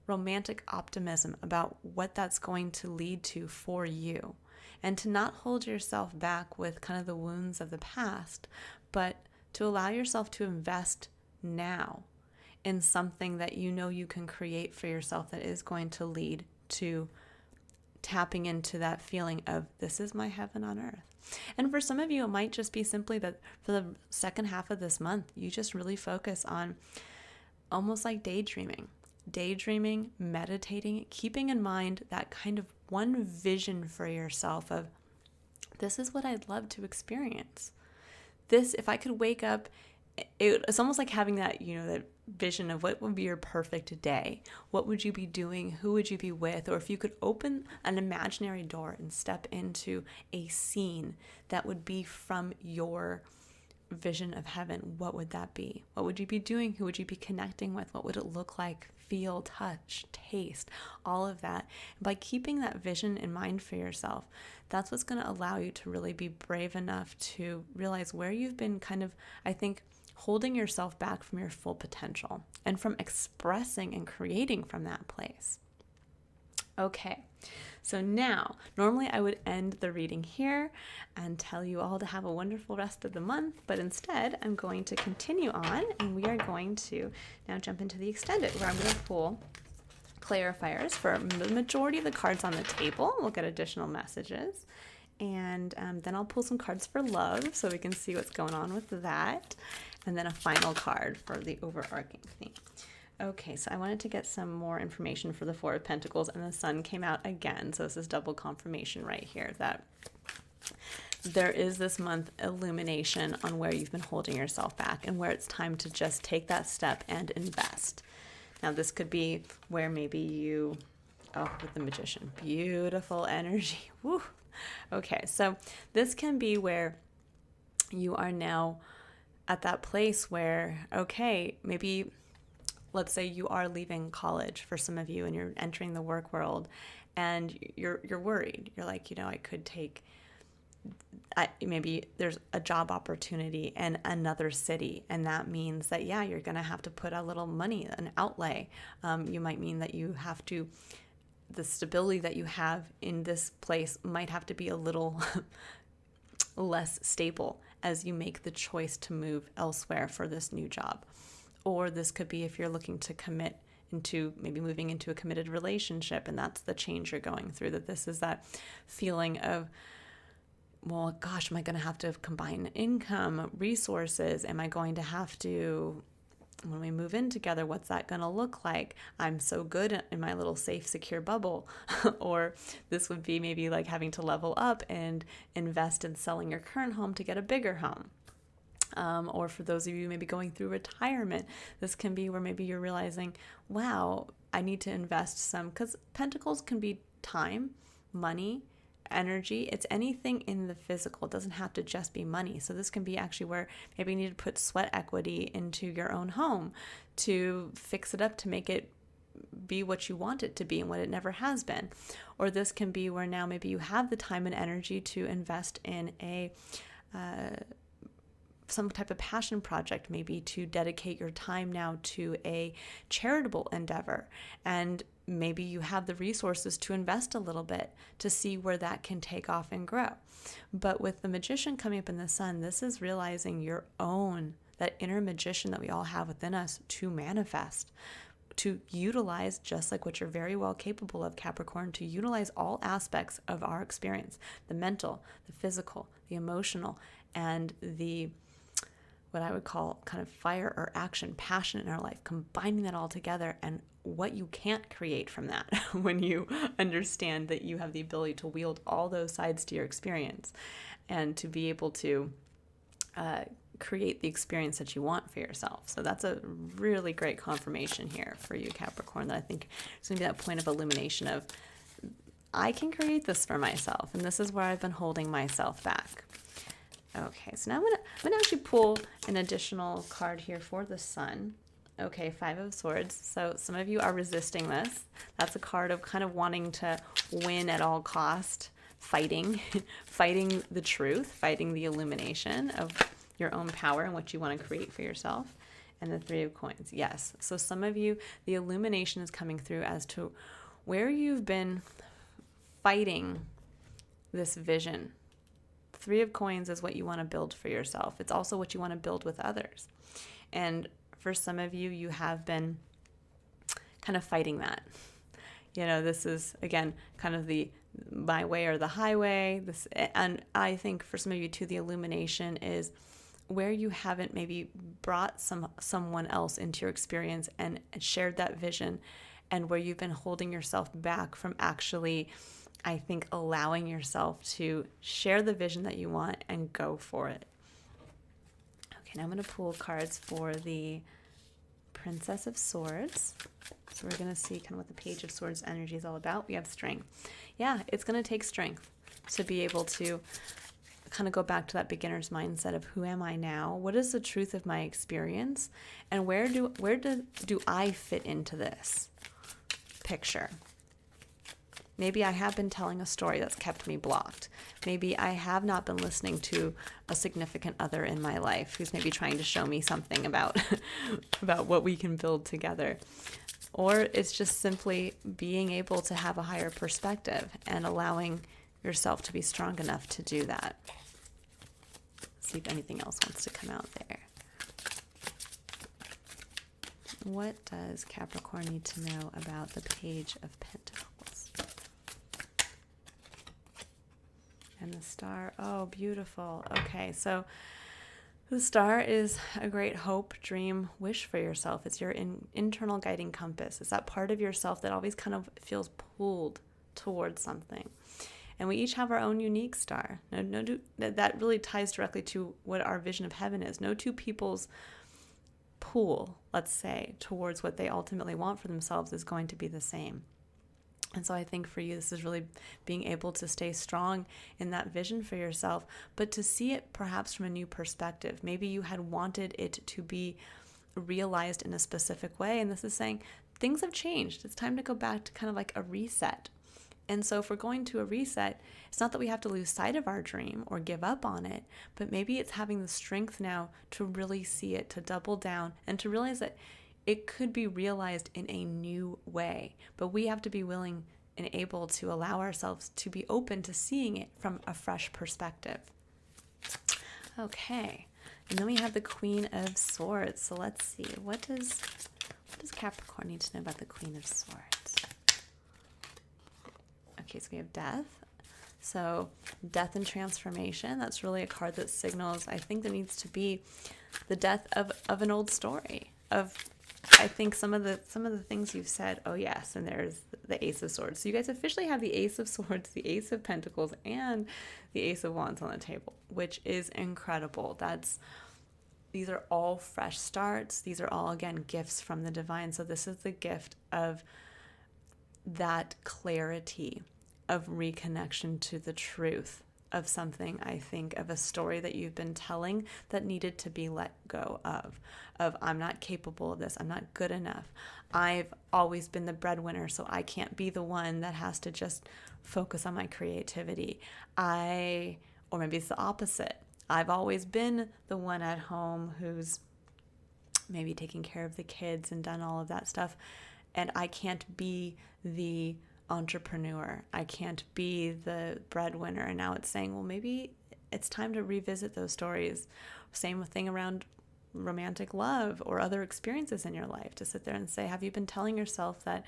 romantic optimism about what that's going to lead to for you. And to not hold yourself back with kind of the wounds of the past, but to allow yourself to invest now in something that you know you can create for yourself that is going to lead to tapping into that feeling of this is my heaven on earth. And for some of you, it might just be simply that for the second half of this month, you just really focus on almost like daydreaming, meditating, keeping in mind that kind of one vision for yourself of this is what I'd love to experience. This, if I could wake up, it's almost like having that, you know, that vision of what would be your perfect day. What would you be doing? Who would you be with? Or if you could open an imaginary door and step into a scene that would be from your vision of heaven, what would that be? What would you be doing? Who would you be connecting with? What would it look like? Feel, touch, taste, all of that. By keeping that vision in mind for yourself, that's what's going to allow you to really be brave enough to realize where you've been kind of, I think, holding yourself back from your full potential and from expressing and creating from that place. Okay, so now, normally I would end the reading here and tell you all to have a wonderful rest of the month, but instead I'm going to continue on and we are going to now jump into the extended, where I'm going to pull clarifiers for the majority of the cards on the table. We'll get additional messages And then I'll pull some cards for love so we can see what's going on with that. And then a final card for the overarching theme. Okay, so I wanted to get some more information for the Four of Pentacles, and the Sun came out again. So this is double confirmation right here that there is this month illumination on where you've been holding yourself back and where it's time to just take that step and invest. Now, this could be where maybe you, oh, with the Magician, beautiful energy. Woo. Okay, so this can be where you are now at that place where, okay, maybe let's say you are leaving college for some of you and you're entering the work world and you're worried. You're like, I could take, maybe there's a job opportunity in another city. And that means that, yeah, you're going to have to put a little money, an outlay. You might mean that you have to, the stability that you have in this place might have to be a little less stable as you make the choice to move elsewhere for this new job. Or this could be if you're looking to commit into maybe moving into a committed relationship, and that's the change you're going through, that this is that feeling of, well, gosh, am I going to have to combine income, resources? Am I going to have to, when we move in together, what's that going to look like? I'm so good in my little safe, secure bubble. Or this would be maybe like having to level up and invest in selling your current home to get a bigger home. Or for those of you maybe going through retirement, this can be where maybe you're realizing, wow, I need to invest some, because Pentacles can be time, money, energy. It's anything in the physical. It doesn't have to just be money. So this can be actually where maybe you need to put sweat equity into your own home to fix it up, to make it be what you want it to be and what it never has been. Or this can be where now maybe you have the time and energy to invest in a some type of passion project, maybe to dedicate your time now to a charitable endeavor. And maybe you have the resources to invest a little bit to see where that can take off and grow. But with the Magician coming up in the Sun, this is realizing your own, that inner magician that we all have within us to manifest, to utilize, just like what you're very well capable of, Capricorn, to utilize all aspects of our experience, the mental, the physical, the emotional, and the what I would call kind of fire or action, passion in our life, combining that all together, and what you can't create from that when you understand that you have the ability to wield all those sides to your experience and to be able to create the experience that you want for yourself. So that's a really great confirmation here for you, Capricorn, that I think it's going to be that point of illumination of, I can create this for myself, and this is where I've been holding myself back. Okay, so now I'm gonna actually pull an additional card here for the Sun. Okay, Five of Swords. So some of you are resisting this. That's a card of kind of wanting to win at all cost, fighting the truth, fighting the illumination of your own power and what you want to create for yourself. And the Three of Coins. Yes. So some of you, the illumination is coming through as to where you've been fighting this vision. Three of Coins is what you want to build for yourself. It's also what you want to build with others. And for some of you, you have been kind of fighting that. This is, again, kind of the my way or the highway. And I think for some of you too, the illumination is where you haven't maybe brought someone else into your experience and shared that vision, and where you've been holding yourself back from actually, I think, allowing yourself to share the vision that you want and go for it. Okay, now I'm going to pull cards for the Princess of Swords. So we're going to see kind of what the Page of Swords energy is all about. We have strength. Yeah, it's going to take strength to be able to kind of go back to that beginner's mindset of, who am I now? What is the truth of my experience? And where do I fit into this picture? Maybe I have been telling a story that's kept me blocked. Maybe I have not been listening to a significant other in my life who's maybe trying to show me something about what we can build together. Or it's just simply being able to have a higher perspective and allowing yourself to be strong enough to do that. See if anything else wants to come out there. What does Capricorn need to know about the Page of Pentacles? And the star, oh, beautiful. Okay, so the star is a great hope, dream, wish for yourself. It's your internal guiding compass. It's that part of yourself that always kind of feels pulled towards something. And we each have our own unique star. That really ties directly to what our vision of heaven is. No two people's pull, let's say, towards what they ultimately want for themselves is going to be the same. And so I think for you, this is really being able to stay strong in that vision for yourself, but to see it perhaps from a new perspective. Maybe you had wanted it to be realized in a specific way, and this is saying things have changed. It's time to go back to kind of like a reset. And so if we're going to a reset, it's not that we have to lose sight of our dream or give up on it, but maybe it's having the strength now to really see it, to double down, and to realize that it could be realized in a new way. But we have to be willing and able to allow ourselves to be open to seeing it from a fresh perspective. Okay, and then we have the Queen of Swords. So let's see, what does Capricorn need to know about the Queen of Swords? Okay, so we have death. So death and transformation, that's really a card that signals, I think there needs to be the death of an old story, of I think some of the things you've said, oh yes, and there's the Ace of Swords. So you guys officially have the Ace of Swords, the Ace of Pentacles, and the Ace of Wands on the table, which is incredible. These are all fresh starts. These are all, again, gifts from the divine. So this is the gift of that clarity, of reconnection to the truth of something, I think, of a story that you've been telling that needed to be let go of I'm not capable of this, I'm not good enough, I've always been the breadwinner, so I can't be the one that has to just focus on my creativity. Or maybe it's the opposite. I've always been the one at home who's maybe taking care of the kids and done all of that stuff, and I can't be the entrepreneur, I can't be the breadwinner. And now it's saying, well, maybe it's time to revisit those stories. Same thing around romantic love or other experiences in your life, to sit there and say, have you been telling yourself that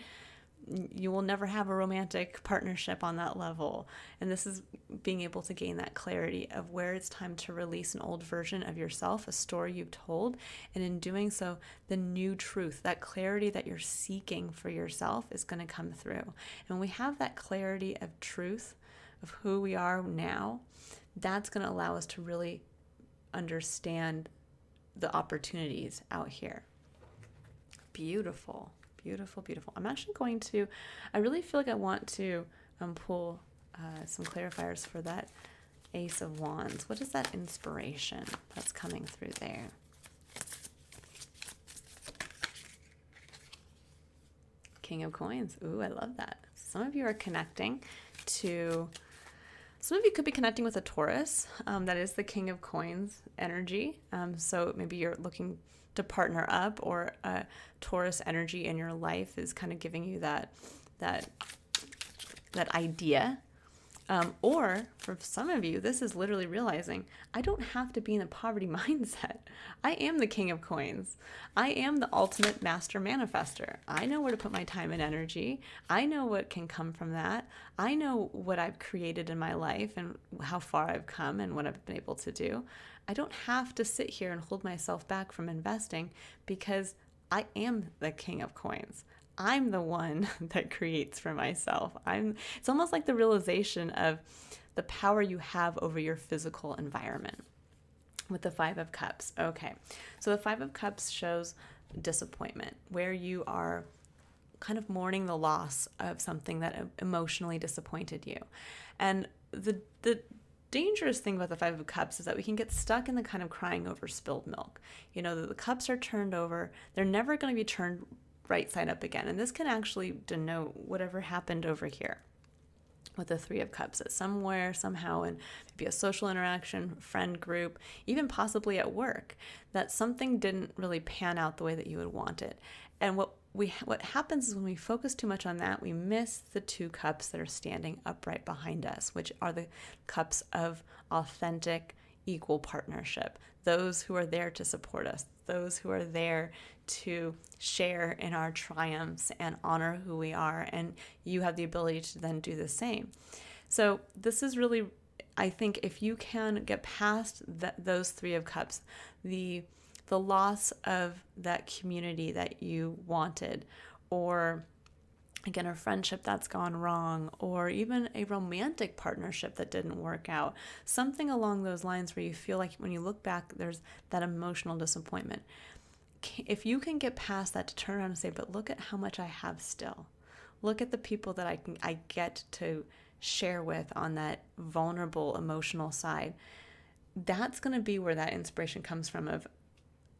you will never have a romantic partnership on that level? And this is being able to gain that clarity of where it's time to release an old version of yourself, a story you've told, and in doing so, the new truth, that clarity that you're seeking for yourself is going to come through. And when we have that clarity of truth of who we are now, that's going to allow us to really understand the opportunities out here. Beautiful. Beautiful, beautiful. I'm actually going to, I really feel like I want to pull some clarifiers for that Ace of Wands. What is that inspiration that's coming through there? King of Coins. Ooh, I love that. Some of you are connecting to, some of you could be connecting with a Taurus. That is the King of Coins energy. So maybe you're looking to partner up, or a Taurus energy in your life is kind of giving you that idea. Or for some of you, this is literally realizing, I don't have to be in a poverty mindset. I am the King of Coins. I am the ultimate master manifester. I know where to put my time and energy. I know what can come from that. I know what I've created in my life and how far I've come and what I've been able to do. I don't have to sit here and hold myself back from investing, because I am the King of Coins. I'm the one that creates for myself. It's almost like the realization of the power you have over your physical environment with the Five of Cups. Okay, so the Five of Cups shows disappointment, where you are kind of mourning the loss of something that emotionally disappointed you. And the dangerous thing about the Five of Cups is that we can get stuck in the kind of crying over spilled milk. You know, the cups are turned over. They're never going to be turned right side up again. And this can actually denote whatever happened over here with the Three of Cups, that somewhere, somehow, in maybe a social interaction, friend group, even possibly at work, that something didn't really pan out the way that you would want it. And what happens is when we focus too much on that, we miss the two cups that are standing upright behind us, which are the cups of authentic, equal partnership. Those who are there to support us, those who are there to share in our triumphs and honor who we are, and you have the ability to then do the same. So this is really I think if you can get past those Three of Cups, the loss of that community that you wanted, or again, a friendship that's gone wrong, or even a romantic partnership that didn't work out, something along those lines where you feel like when you look back, there's that emotional disappointment. If you can get past that, to turn around and say, but look at how much I have still. Look at the people that I get to share with on that vulnerable emotional side. That's going to be where that inspiration comes from of,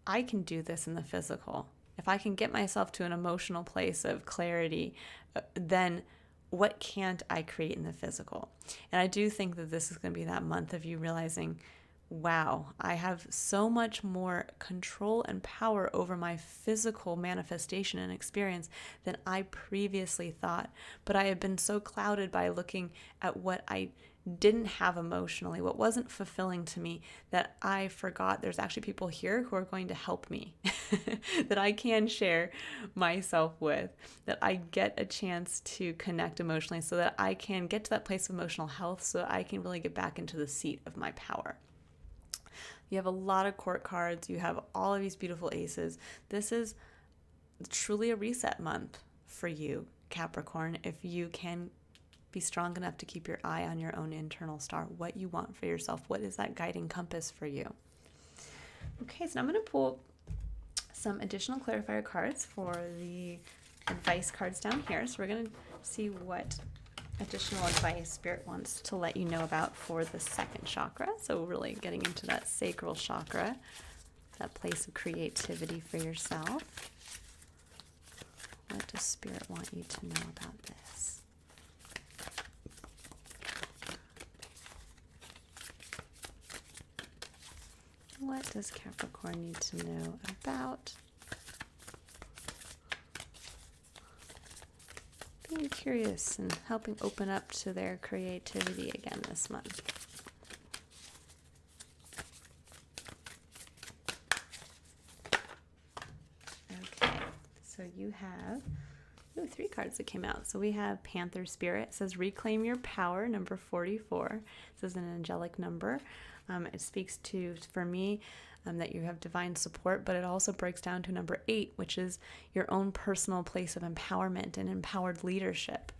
I can do this in the physical. If I can get myself to an emotional place of clarity, then what can't I create in the physical? And I do think that this is going to be that month of you realizing, wow, I have so much more control and power over my physical manifestation and experience than I previously thought. But I have been so clouded by looking at what I didn't have emotionally, what wasn't fulfilling to me, that I forgot there's actually people here who are going to help me, that I can share myself with, that I get a chance to connect emotionally so that I can get to that place of emotional health so that I can really get back into the seat of my power. You have a lot of court cards. You have all of these beautiful aces. This is truly a reset month for you, Capricorn, if you can be strong enough to keep your eye on your own internal star, what you want for yourself. What is that guiding compass for you? Okay, so now I'm going to pull some additional clarifier cards for the advice cards down here. So we're going to see what additional advice Spirit wants to let you know about for the second chakra. So really getting into that sacral chakra, that place of creativity for yourself. What does Spirit want you to know about this? What does Capricorn need to know about being curious and helping open up to their creativity again this month? Okay, so you have three cards that came out. So we have Panther Spirit. It says reclaim your power, number 44. This is an angelic number. It speaks to, for me, that you have divine support, but it also breaks down to number 8, which is your own personal place of empowerment and empowered leadership.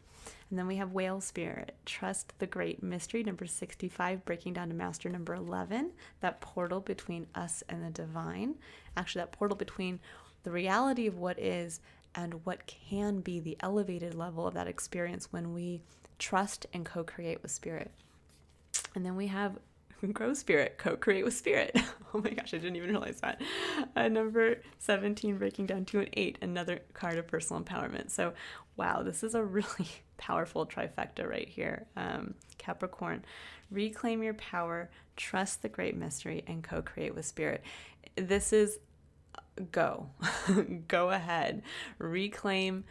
And then we have Whale Spirit, trust the great mystery, number 65, breaking down to Master number 11, that portal between us and the divine. Actually, that portal between the reality of what is and what can be the elevated level of that experience when we trust and co-create with Spirit. And then we have Grow Spirit, co-create with Spirit. Oh my gosh, I didn't even realize that. Number 17, breaking down to an 8, another card of personal empowerment. So, wow, this is a really powerful trifecta right here. Capricorn, reclaim your power, trust the great mystery, and co-create with Spirit. This is go. Go ahead. Reclaim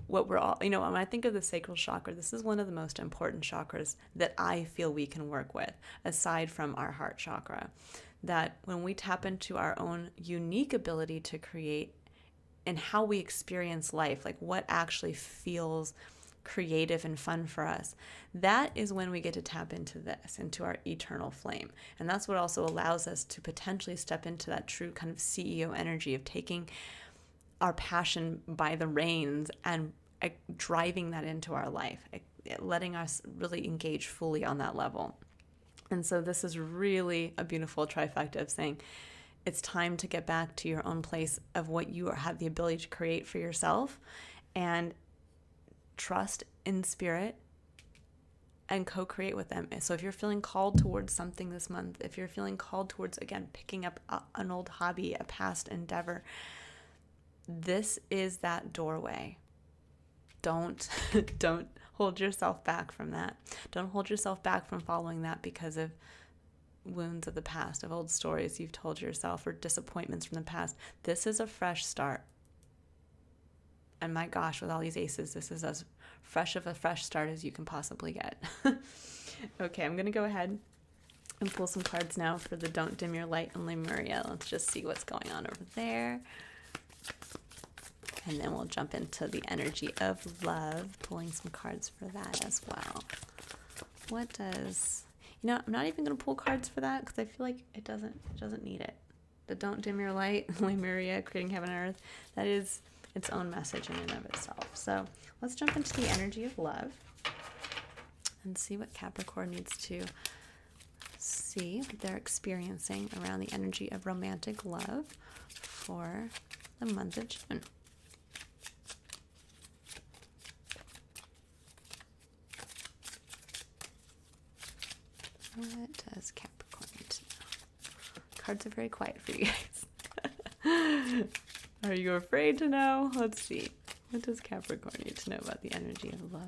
what we're all, when I think of the sacral chakra, this is one of the most important chakras that I feel we can work with, aside from our heart chakra. That when we tap into our own unique ability to create and how we experience life, like what actually feels creative and fun for us, that is when we get to tap into this, into our eternal flame. And that's what also allows us to potentially step into that true kind of CEO energy of taking our passion by the reins and driving that into our life, letting us really engage fully on that level. And so this is really a beautiful trifecta of saying it's time to get back to your own place of what you have the ability to create for yourself, and trust in Spirit and co-create with them. So if you're feeling called towards something this month, if you're feeling called towards, again, picking up an old hobby, a past endeavor, this is that doorway. Don't hold yourself back from that. Don't hold yourself back from following that because of wounds of the past, of old stories you've told yourself, or disappointments from the past. This is a fresh start. And my gosh, with all these aces, this is as fresh of a fresh start as you can possibly get. Okay, I'm going to go ahead and pull some cards now for the Don't Dim Your Light and Lemuria. Let's just see what's going on over there. And then we'll jump into the energy of love, pulling some cards for that as well. What does... You know, I'm not even going to pull cards for that because I feel like it doesn't need it. The don't dim your light, Lemuria, creating heaven and earth, that is its own message in and of itself. So let's jump into the energy of love and see what Capricorn needs to see what they're experiencing around the energy of romantic love for the month of June. What does Capricorn need to know? Cards are very quiet for you guys. Are you afraid to know? Let's see. What does Capricorn need to know about the energy of love?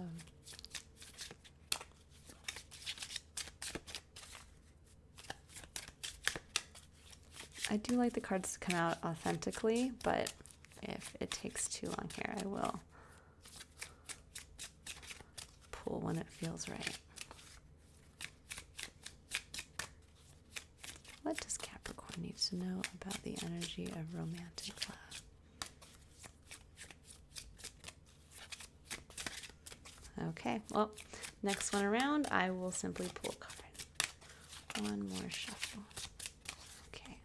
I do like the cards to come out authentically, but if it takes too long here, I will pull when it feels right. What does Capricorn need to know about the energy of romantic love? Okay, well, next one around, I will simply pull a card. One more shuffle. Okay.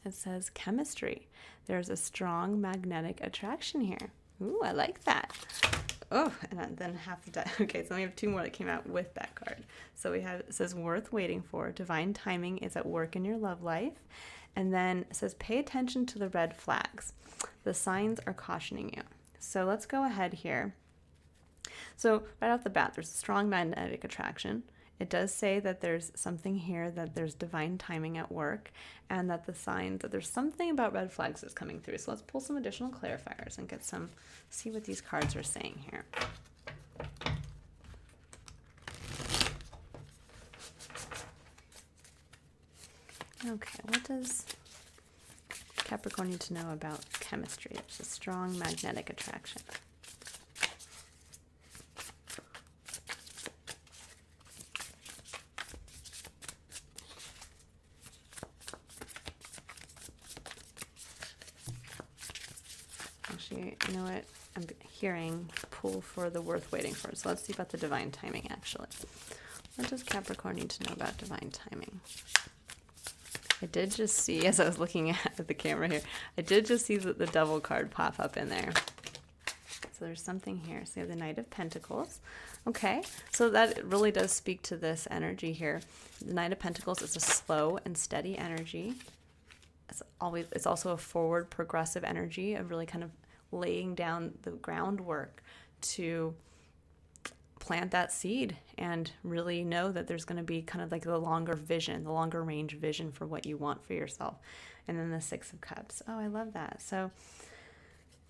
It says chemistry. There's a strong magnetic attraction here. Ooh, I like that. Oh, and then half the deck. Okay, so we have two more that came out with that card. So we have, it says worth waiting for. Divine timing is at work in your love life. And then it says pay attention to the red flags. The signs are cautioning you. So let's go ahead here. So right off the bat, there's a strong magnetic attraction. It does say that there's something here, that there's divine timing at work, and that the signs, that there's something about red flags that's coming through. So let's pull some additional clarifiers and get some, see what these cards are saying here. Okay, what does Capricorn need to know about chemistry? There's a strong magnetic attraction. Actually, you know what? I'm hearing pull for the worth waiting for. So let's see about the divine timing, actually. What does Capricorn need to know about divine timing? I did just see, as I was looking at the camera here, I did just see the devil card pop up in there. So there's something here. So you have the Knight of Pentacles. Okay, so that really does speak to this energy here. The Knight of Pentacles is a slow and steady energy. It's also a forward progressive energy of really kind of laying down the groundwork to plant that seed and really know that there's going to be kind of like the longer vision, the longer range vision for what you want for yourself. And then the Six of Cups. Oh, I love that. So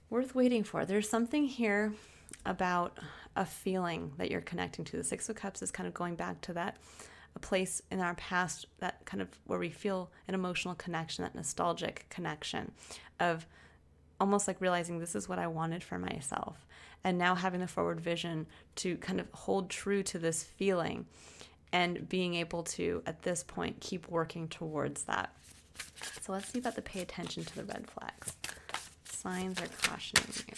worth waiting for. There's something here about a feeling that you're connecting to. The Six of Cups is kind of going back to that, a place in our past that kind of where we feel an emotional connection, that nostalgic connection of almost like realizing this is what I wanted for myself. And now having the forward vision to kind of hold true to this feeling and being able to, at this point, keep working towards that. So let's see about the pay attention to the red flags. Signs are cautioning you.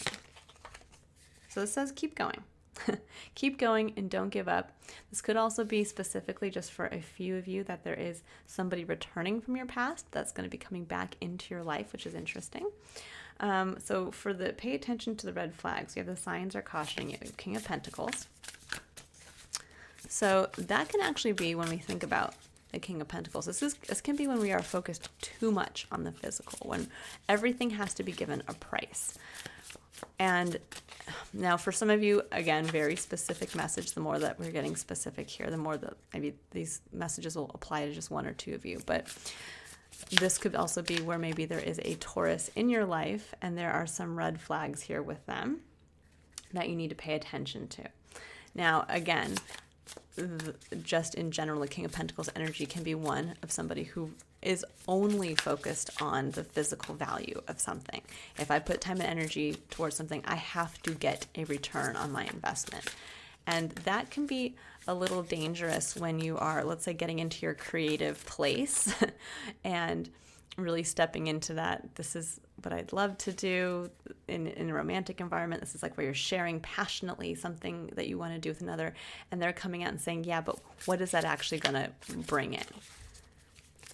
So this says keep going. Keep going and don't give up. This could also be specifically just for a few of you that there is somebody returning from your past that's going to be coming back into your life, which is interesting. So for the pay attention to the red flags, you have the signs are cautioning you. King of Pentacles. So that can actually be when we think about the King of Pentacles. This can be when we are focused too much on the physical, when everything has to be given a price. And now for some of you, again, very specific message. The more that we're getting specific here, the more that maybe these messages will apply to just one or two of you. But this could also be where maybe there is a Taurus in your life and there are some red flags here with them that you need to pay attention to. Now, again, just in general, the King of Pentacles energy can be one of somebody who is only focused on the physical value of something. If I put time and energy towards something, I have to get a return on my investment. And that can be a little dangerous when you are, let's say, getting into your creative place and really stepping into that. This is what I'd love to do in a romantic environment. This is like where you're sharing passionately something that you want to do with another, and they're coming out and saying, yeah, but what is that actually going to bring in?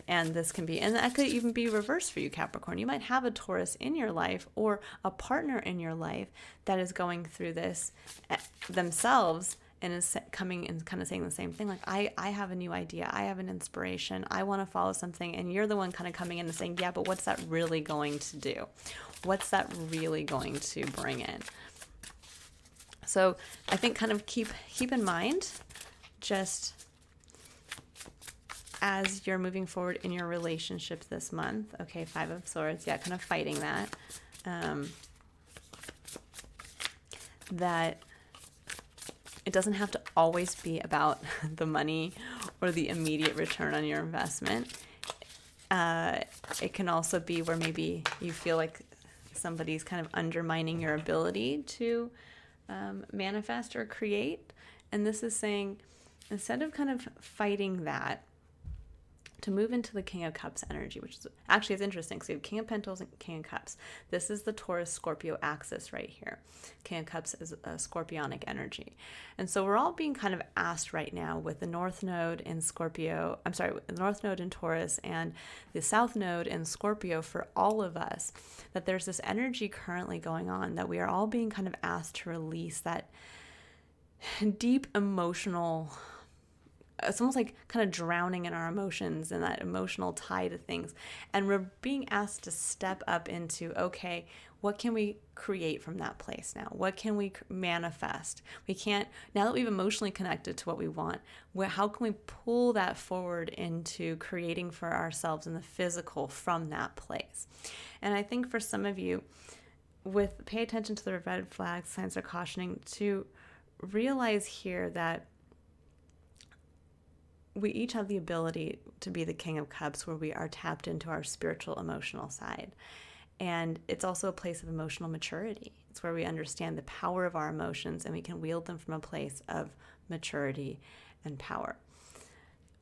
And this can be, and that could even be reversed for you, Capricorn. You might have a Taurus in your life or a partner in your life that is going through this themselves and is coming and kind of saying the same thing. Like, I have a new idea. I have an inspiration. I want to follow something. And you're the one kind of coming in and saying, yeah, but what's that really going to do? What's that really going to bring in? So I think kind of keep in mind, just as you're moving forward in your relationships this month. Okay, 5 of Swords. Yeah, kind of fighting that. That it doesn't have to always be about the money or the immediate return on your investment. It can also be where maybe you feel like somebody's kind of undermining your ability to manifest or create. And this is saying, instead of kind of fighting that, to move into the King of Cups energy, which is actually is interesting. So you have King of Pentacles and King of Cups. This is the Taurus-Scorpio axis right here. King of Cups is a scorpionic energy. And so we're all being kind of asked right now with the North Node in Scorpio, the North Node in Taurus and the South Node in Scorpio for all of us, that there's this energy currently going on that we are all being kind of asked to release that deep emotional, it's almost like kind of drowning in our emotions and that emotional tie to things. And we're being asked to step up into, okay, what can we create from that place now? What can we manifest? We can't, now that we've emotionally connected to what we want, how can we pull that forward into creating for ourselves in the physical from that place? And I think for some of you, pay attention to the red flags, signs are cautioning, to realize here that we each have the ability to be the King of Cups, where we are tapped into our spiritual, emotional side. And it's also a place of emotional maturity. It's where we understand the power of our emotions and we can wield them from a place of maturity and power.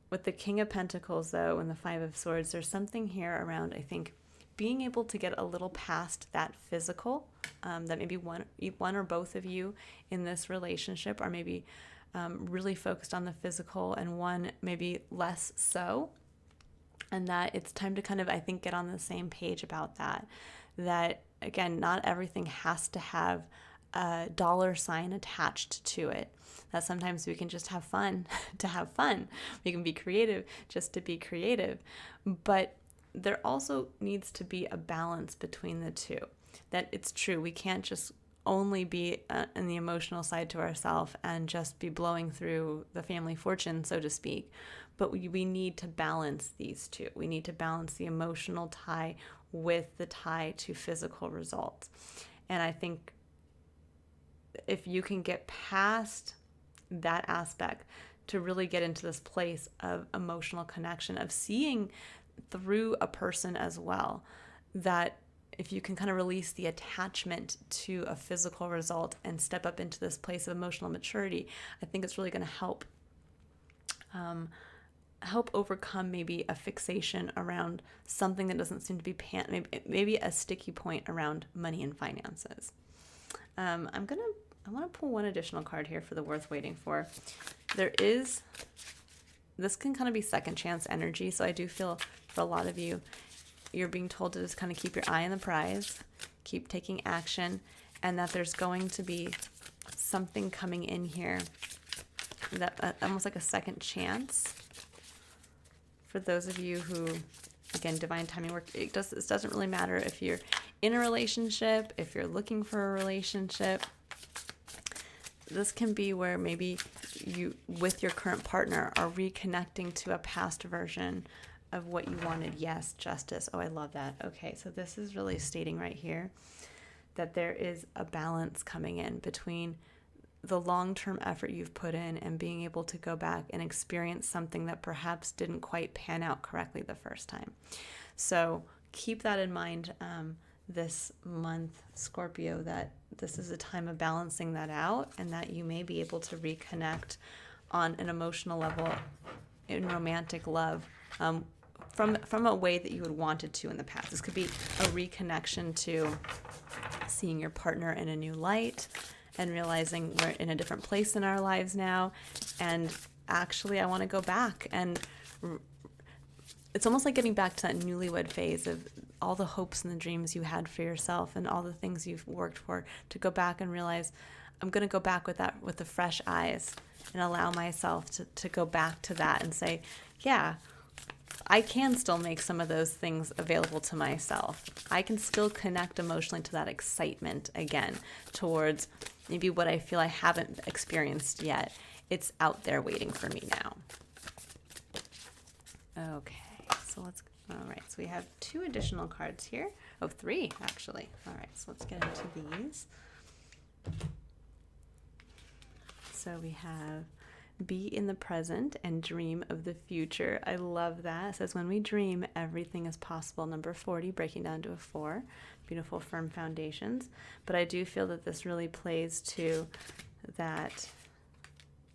With the King of Pentacles, though, and the 5 of Swords, there's something here around, I think, being able to get a little past that physical, that maybe one or both of you in this relationship are maybe really focused on the physical and one maybe less so. And that it's time to kind of, I think, get on the same page about that. That, again, not everything has to have a dollar sign attached to it. That sometimes we can just have fun to have fun. We can be creative just to be creative. But there also needs to be a balance between the two. That it's true, we can't just only be in the emotional side to ourselves and just be blowing through the family fortune, so to speak. But we need to balance these two. We need to balance the emotional tie with the tie to physical results. And I think if you can get past that aspect to really get into this place of emotional connection, of seeing through a person as well, that if you can kind of release the attachment to a physical result and step up into this place of emotional maturity, I think it's really going to help overcome maybe a fixation around something that doesn't seem to be maybe a sticky point around money and finances. I want to pull one additional card here for the worth waiting for. This can kind of be second chance energy, so I do feel for a lot of you, you're being told to just kind of keep your eye on the prize, keep taking action, and that there's going to be something coming in here that almost like a second chance. For those of you who, again, divine timing work, it doesn't really matter if you're in a relationship, if you're looking for a relationship. This can be where maybe you, with your current partner, are reconnecting to a past version of what you wanted. Yes, justice. Oh, I love that. Okay, so this is really stating right here that there is a balance coming in between the long-term effort you've put in and being able to go back and experience something that perhaps didn't quite pan out correctly the first time. So keep that in mind this month, Scorpio, that this is a time of balancing that out and that you may be able to reconnect on an emotional level in romantic love from a way that you would want it to in the past. This could be a reconnection to seeing your partner in a new light and realizing we're in a different place in our lives now. And actually, I want to go back. And it's almost like getting back to that newlywed phase of all the hopes and the dreams you had for yourself and all the things you've worked for, to go back and realize I'm going to go back with that, with the fresh eyes, and allow myself to go back to that and say, yeah, I can still make some of those things available to myself. I can still connect emotionally to that excitement again towards maybe what I feel I haven't experienced yet. It's out there waiting for me now. Okay, so let's, all right, so we have 2 additional cards here. Oh, 3 actually. All right, so let's get into these. So we have be in the present and dream of the future. I love that. It says when we dream, everything is possible. Number 40, breaking down to a 4. Beautiful, firm foundations. But I do feel that this really plays to that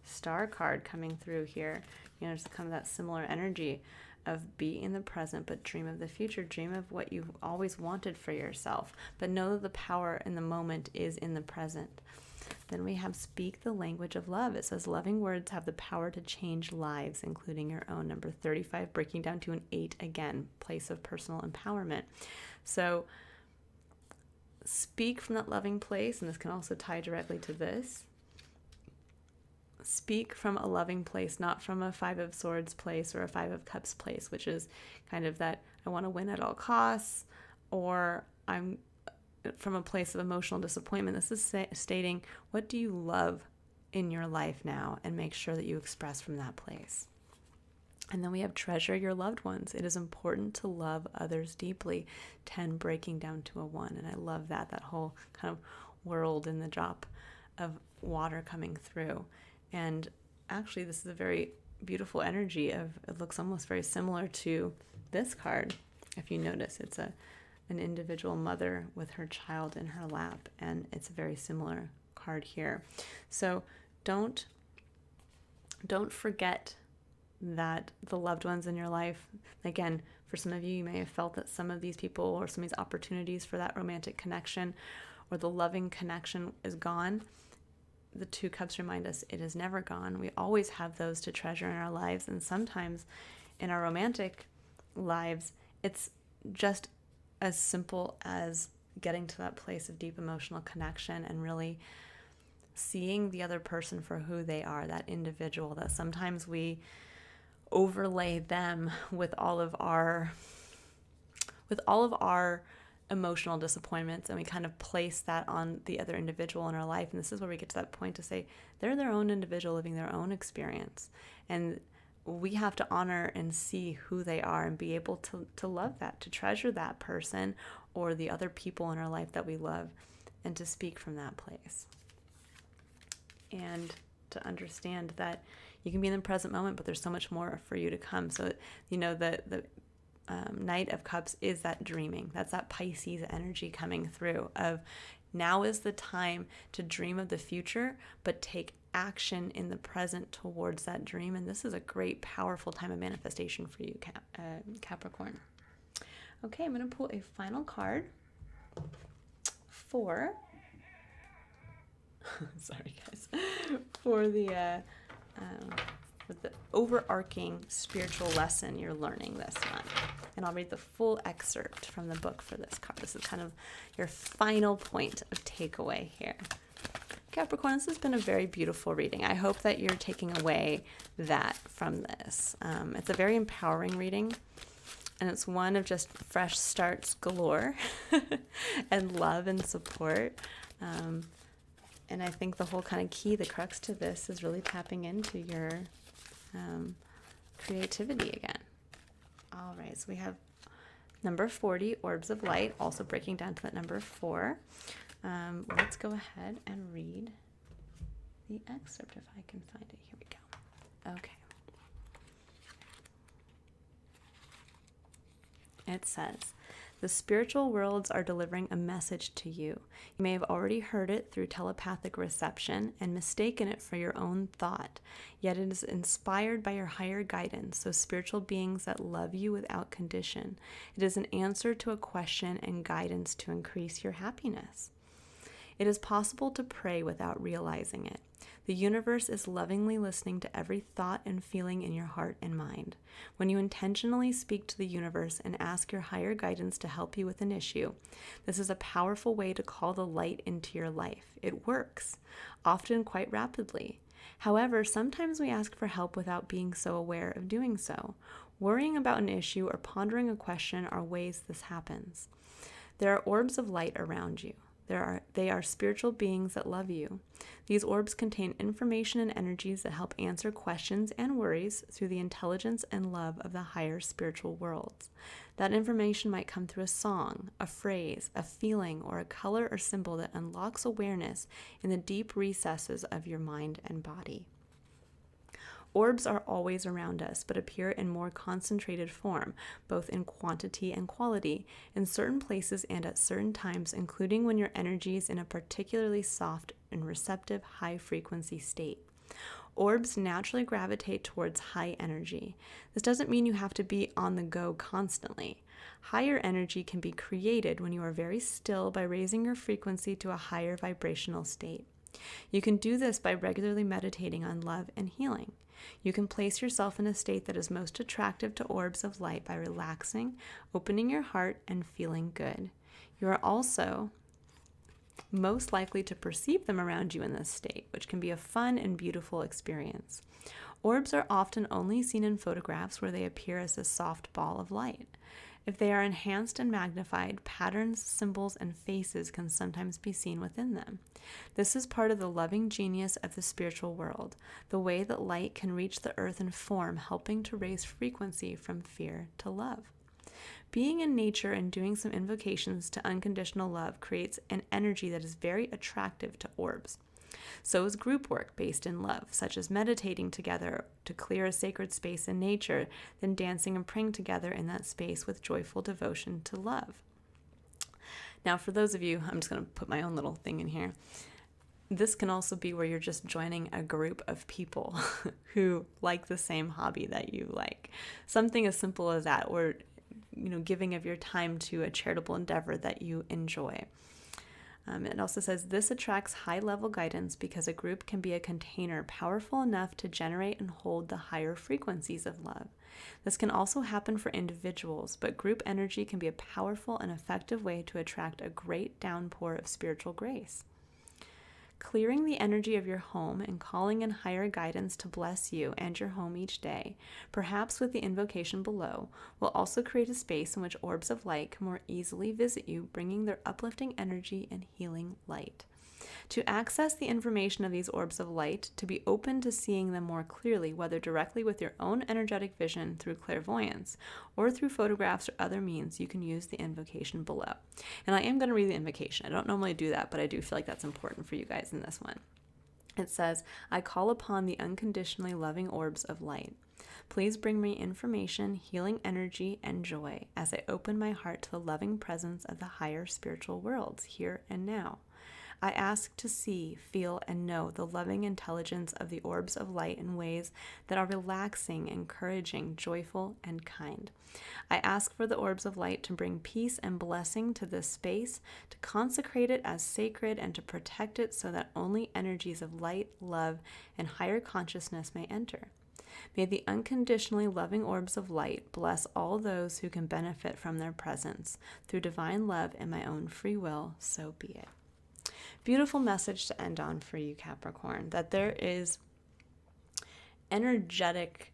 star card coming through here. You know, just kind of that similar energy of be in the present, but dream of the future. Dream of what you've always wanted for yourself. But know that the power in the moment is in the present. Then we have speak the language of love. It says loving words have the power to change lives, including your own. Number 35, breaking down to an 8 again, place of personal empowerment. So speak from that loving place, and this can also tie directly to this. Speak from a loving place, not from a 5 of Swords place or a 5 of Cups place, which is kind of that I want to win at all costs, or I'm from a place of emotional disappointment. This is stating, what do you love in your life now, and make sure that you express from that place. And then we have treasure your loved ones. It is important to love others deeply. 10, breaking down to a 1. And I love that whole kind of world in the drop of water coming through. And actually, this is a very beautiful energy of, it looks almost very similar to this card. If you notice, it's an individual mother with her child in her lap, and it's a very similar card here. So don't forget that the loved ones in your life, again, for some of you, you may have felt that some of these people or some of these opportunities for that romantic connection or the loving connection is gone. The 2 cups remind us it is never gone. We always have those to treasure in our lives, and sometimes in our romantic lives, it's just as simple as getting to that place of deep emotional connection and really seeing the other person for who they are, that individual, that sometimes we overlay them with all of our emotional disappointments, and we kind of place that on the other individual in our life. And this is where we get to that point to say they're their own individual living their own experience, and we have to honor and see who they are and be able to love that, to treasure that person or the other people in our life that we love, and to speak from that place. And to understand that you can be in the present moment, but there's so much more for you to come. So, you know, the Knight of Cups is that dreaming. That's that Pisces energy coming through of now is the time to dream of the future, but take action in the present towards that dream. And this is a great, powerful time of manifestation for you, Capricorn. Okay, I'm going to pull a final card for sorry guys, for the overarching spiritual lesson you're learning this month. And I'll read the full excerpt from the book for this card. This is kind of your final point of takeaway here. Capricorn, this has been a very beautiful reading. I hope that you're taking away that from this. It's a very empowering reading, and it's one of just fresh starts galore and love and support. And I think the whole kind of key, the crux to this is really tapping into your creativity again. All right, so we have number 40, Orbs of Light, also breaking down to that number 4. Let's go ahead and read the excerpt if I can find it. Here we go. Okay. It says, The spiritual worlds are delivering a message to you. You may have already heard it through telepathic reception and mistaken it for your own thought, yet it is inspired by your higher guidance, so spiritual beings that love you without condition. It is an answer to a question and guidance to increase your happiness. It is possible to pray without realizing it. The universe is lovingly listening to every thought and feeling in your heart and mind. When you intentionally speak to the universe and ask your higher guidance to help you with an issue, this is a powerful way to call the light into your life. It works, often quite rapidly. However, sometimes we ask for help without being so aware of doing so. Worrying about an issue or pondering a question are ways this happens. There are orbs of light around you. They are spiritual beings that love you. These orbs contain information and energies that help answer questions and worries through the intelligence and love of the higher spiritual worlds. That information might come through a song, a phrase, a feeling, or a color or symbol that unlocks awareness in the deep recesses of your mind and body. Orbs are always around us, but appear in more concentrated form, both in quantity and quality, in certain places and at certain times, including when your energy is in a particularly soft and receptive high-frequency state. Orbs naturally gravitate towards high energy. This doesn't mean you have to be on the go constantly. Higher energy can be created when you are very still by raising your frequency to a higher vibrational state. You can do this by regularly meditating on love and healing. You can place yourself in a state that is most attractive to orbs of light by relaxing, opening your heart, and feeling good. You are also most likely to perceive them around you in this state, which can be a fun and beautiful experience. Orbs are often only seen in photographs where they appear as a soft ball of light. If they are enhanced and magnified, patterns, symbols, and faces can sometimes be seen within them. This is part of the loving genius of the spiritual world, the way that light can reach the earth in form, helping to raise frequency from fear to love. Being in nature and doing some invocations to unconditional love creates an energy that is very attractive to orbs. So is group work based in love, such as meditating together to clear a sacred space in nature, then dancing and praying together in that space with joyful devotion to love. Now, for those of you, I'm just going to put my own little thing in here. This can also be where you're just joining a group of people who like the same hobby that you like. Something as simple as that, or giving of your time to a charitable endeavor that you enjoy. It also says this attracts high-level guidance because a group can be a container powerful enough to generate and hold the higher frequencies of love. This can also happen for individuals, but group energy can be a powerful and effective way to attract a great downpour of spiritual grace. Clearing the energy of your home and calling in higher guidance to bless you and your home each day, perhaps with the invocation below, will also create a space in which orbs of light can more easily visit you, bringing their uplifting energy and healing light. To access the information of these orbs of light, to be open to seeing them more clearly, whether directly with your own energetic vision through clairvoyance or through photographs or other means, you can use the invocation below. And I am going to read the invocation. I don't normally do that, but I do feel like that's important for you guys in this one. It says, I call upon the unconditionally loving orbs of light. Please bring me information, healing energy, and joy as I open my heart to the loving presence of the higher spiritual worlds here and now. I ask to see, feel, and know the loving intelligence of the orbs of light in ways that are relaxing, encouraging, joyful, and kind. I ask for the orbs of light to bring peace and blessing to this space, to consecrate it as sacred, and to protect it so that only energies of light, love, and higher consciousness may enter. May the unconditionally loving orbs of light bless all those who can benefit from their presence. Through divine love and my own free will, so be it. Beautiful message to end on for you, Capricorn, that there is energetic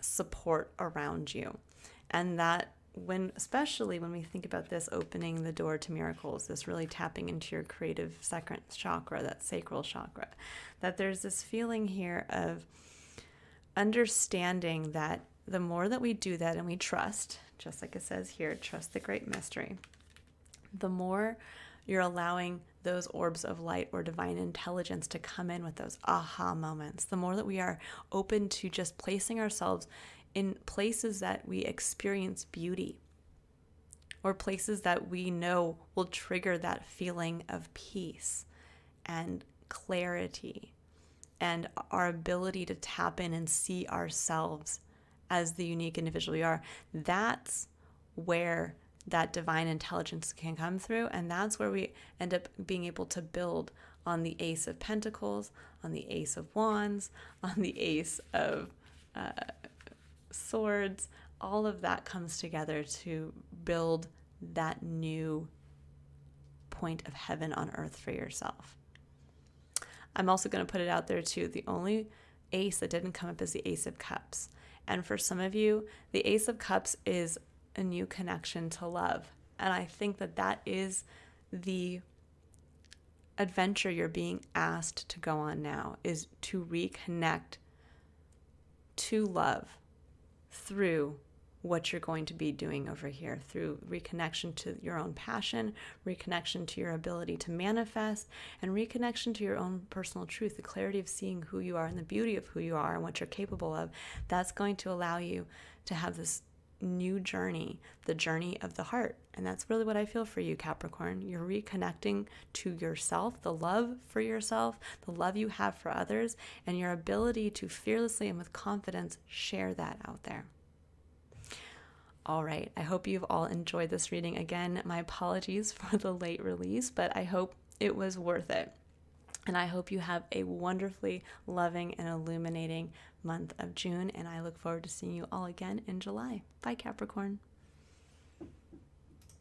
support around you, and that especially when we think about this opening the door to miracles, this really tapping into your creative second chakra, that sacral chakra, that there's this feeling here of understanding that the more that we do that and we trust, just like it says here, trust the great mystery, the more you're allowing those orbs of light or divine intelligence to come in with those aha moments. The more that we are open to just placing ourselves in places that we experience beauty, or places that we know will trigger that feeling of peace and clarity and our ability to tap in and see ourselves as the unique individual we are. That's where that divine intelligence can come through, and that's where we end up being able to build on the Ace of Pentacles, on the Ace of Wands, on the Ace of Swords. All of that comes together to build that new point of heaven on earth for yourself. I'm also going to put it out there too, the only ace that didn't come up is the Ace of Cups. And for some of you, the Ace of Cups is a new connection to love. And I think that that is the adventure you're being asked to go on now, is to reconnect to love through what you're going to be doing over here, through reconnection to your own passion, reconnection to your ability to manifest, and reconnection to your own personal truth, the clarity of seeing who you are and the beauty of who you are and what you're capable of. That's going to allow you to have this new journey, the journey of the heart. And that's really what I feel for you, Capricorn. You're reconnecting to yourself, the love for yourself, the love you have for others, and your ability to fearlessly and with confidence share that out there. All right, I hope you've all enjoyed this reading. Again, my apologies for the late release, but I hope it was worth it. And I hope you have a wonderfully loving and illuminating month of June, and I look forward to seeing you all again in July. Bye, Capricorn.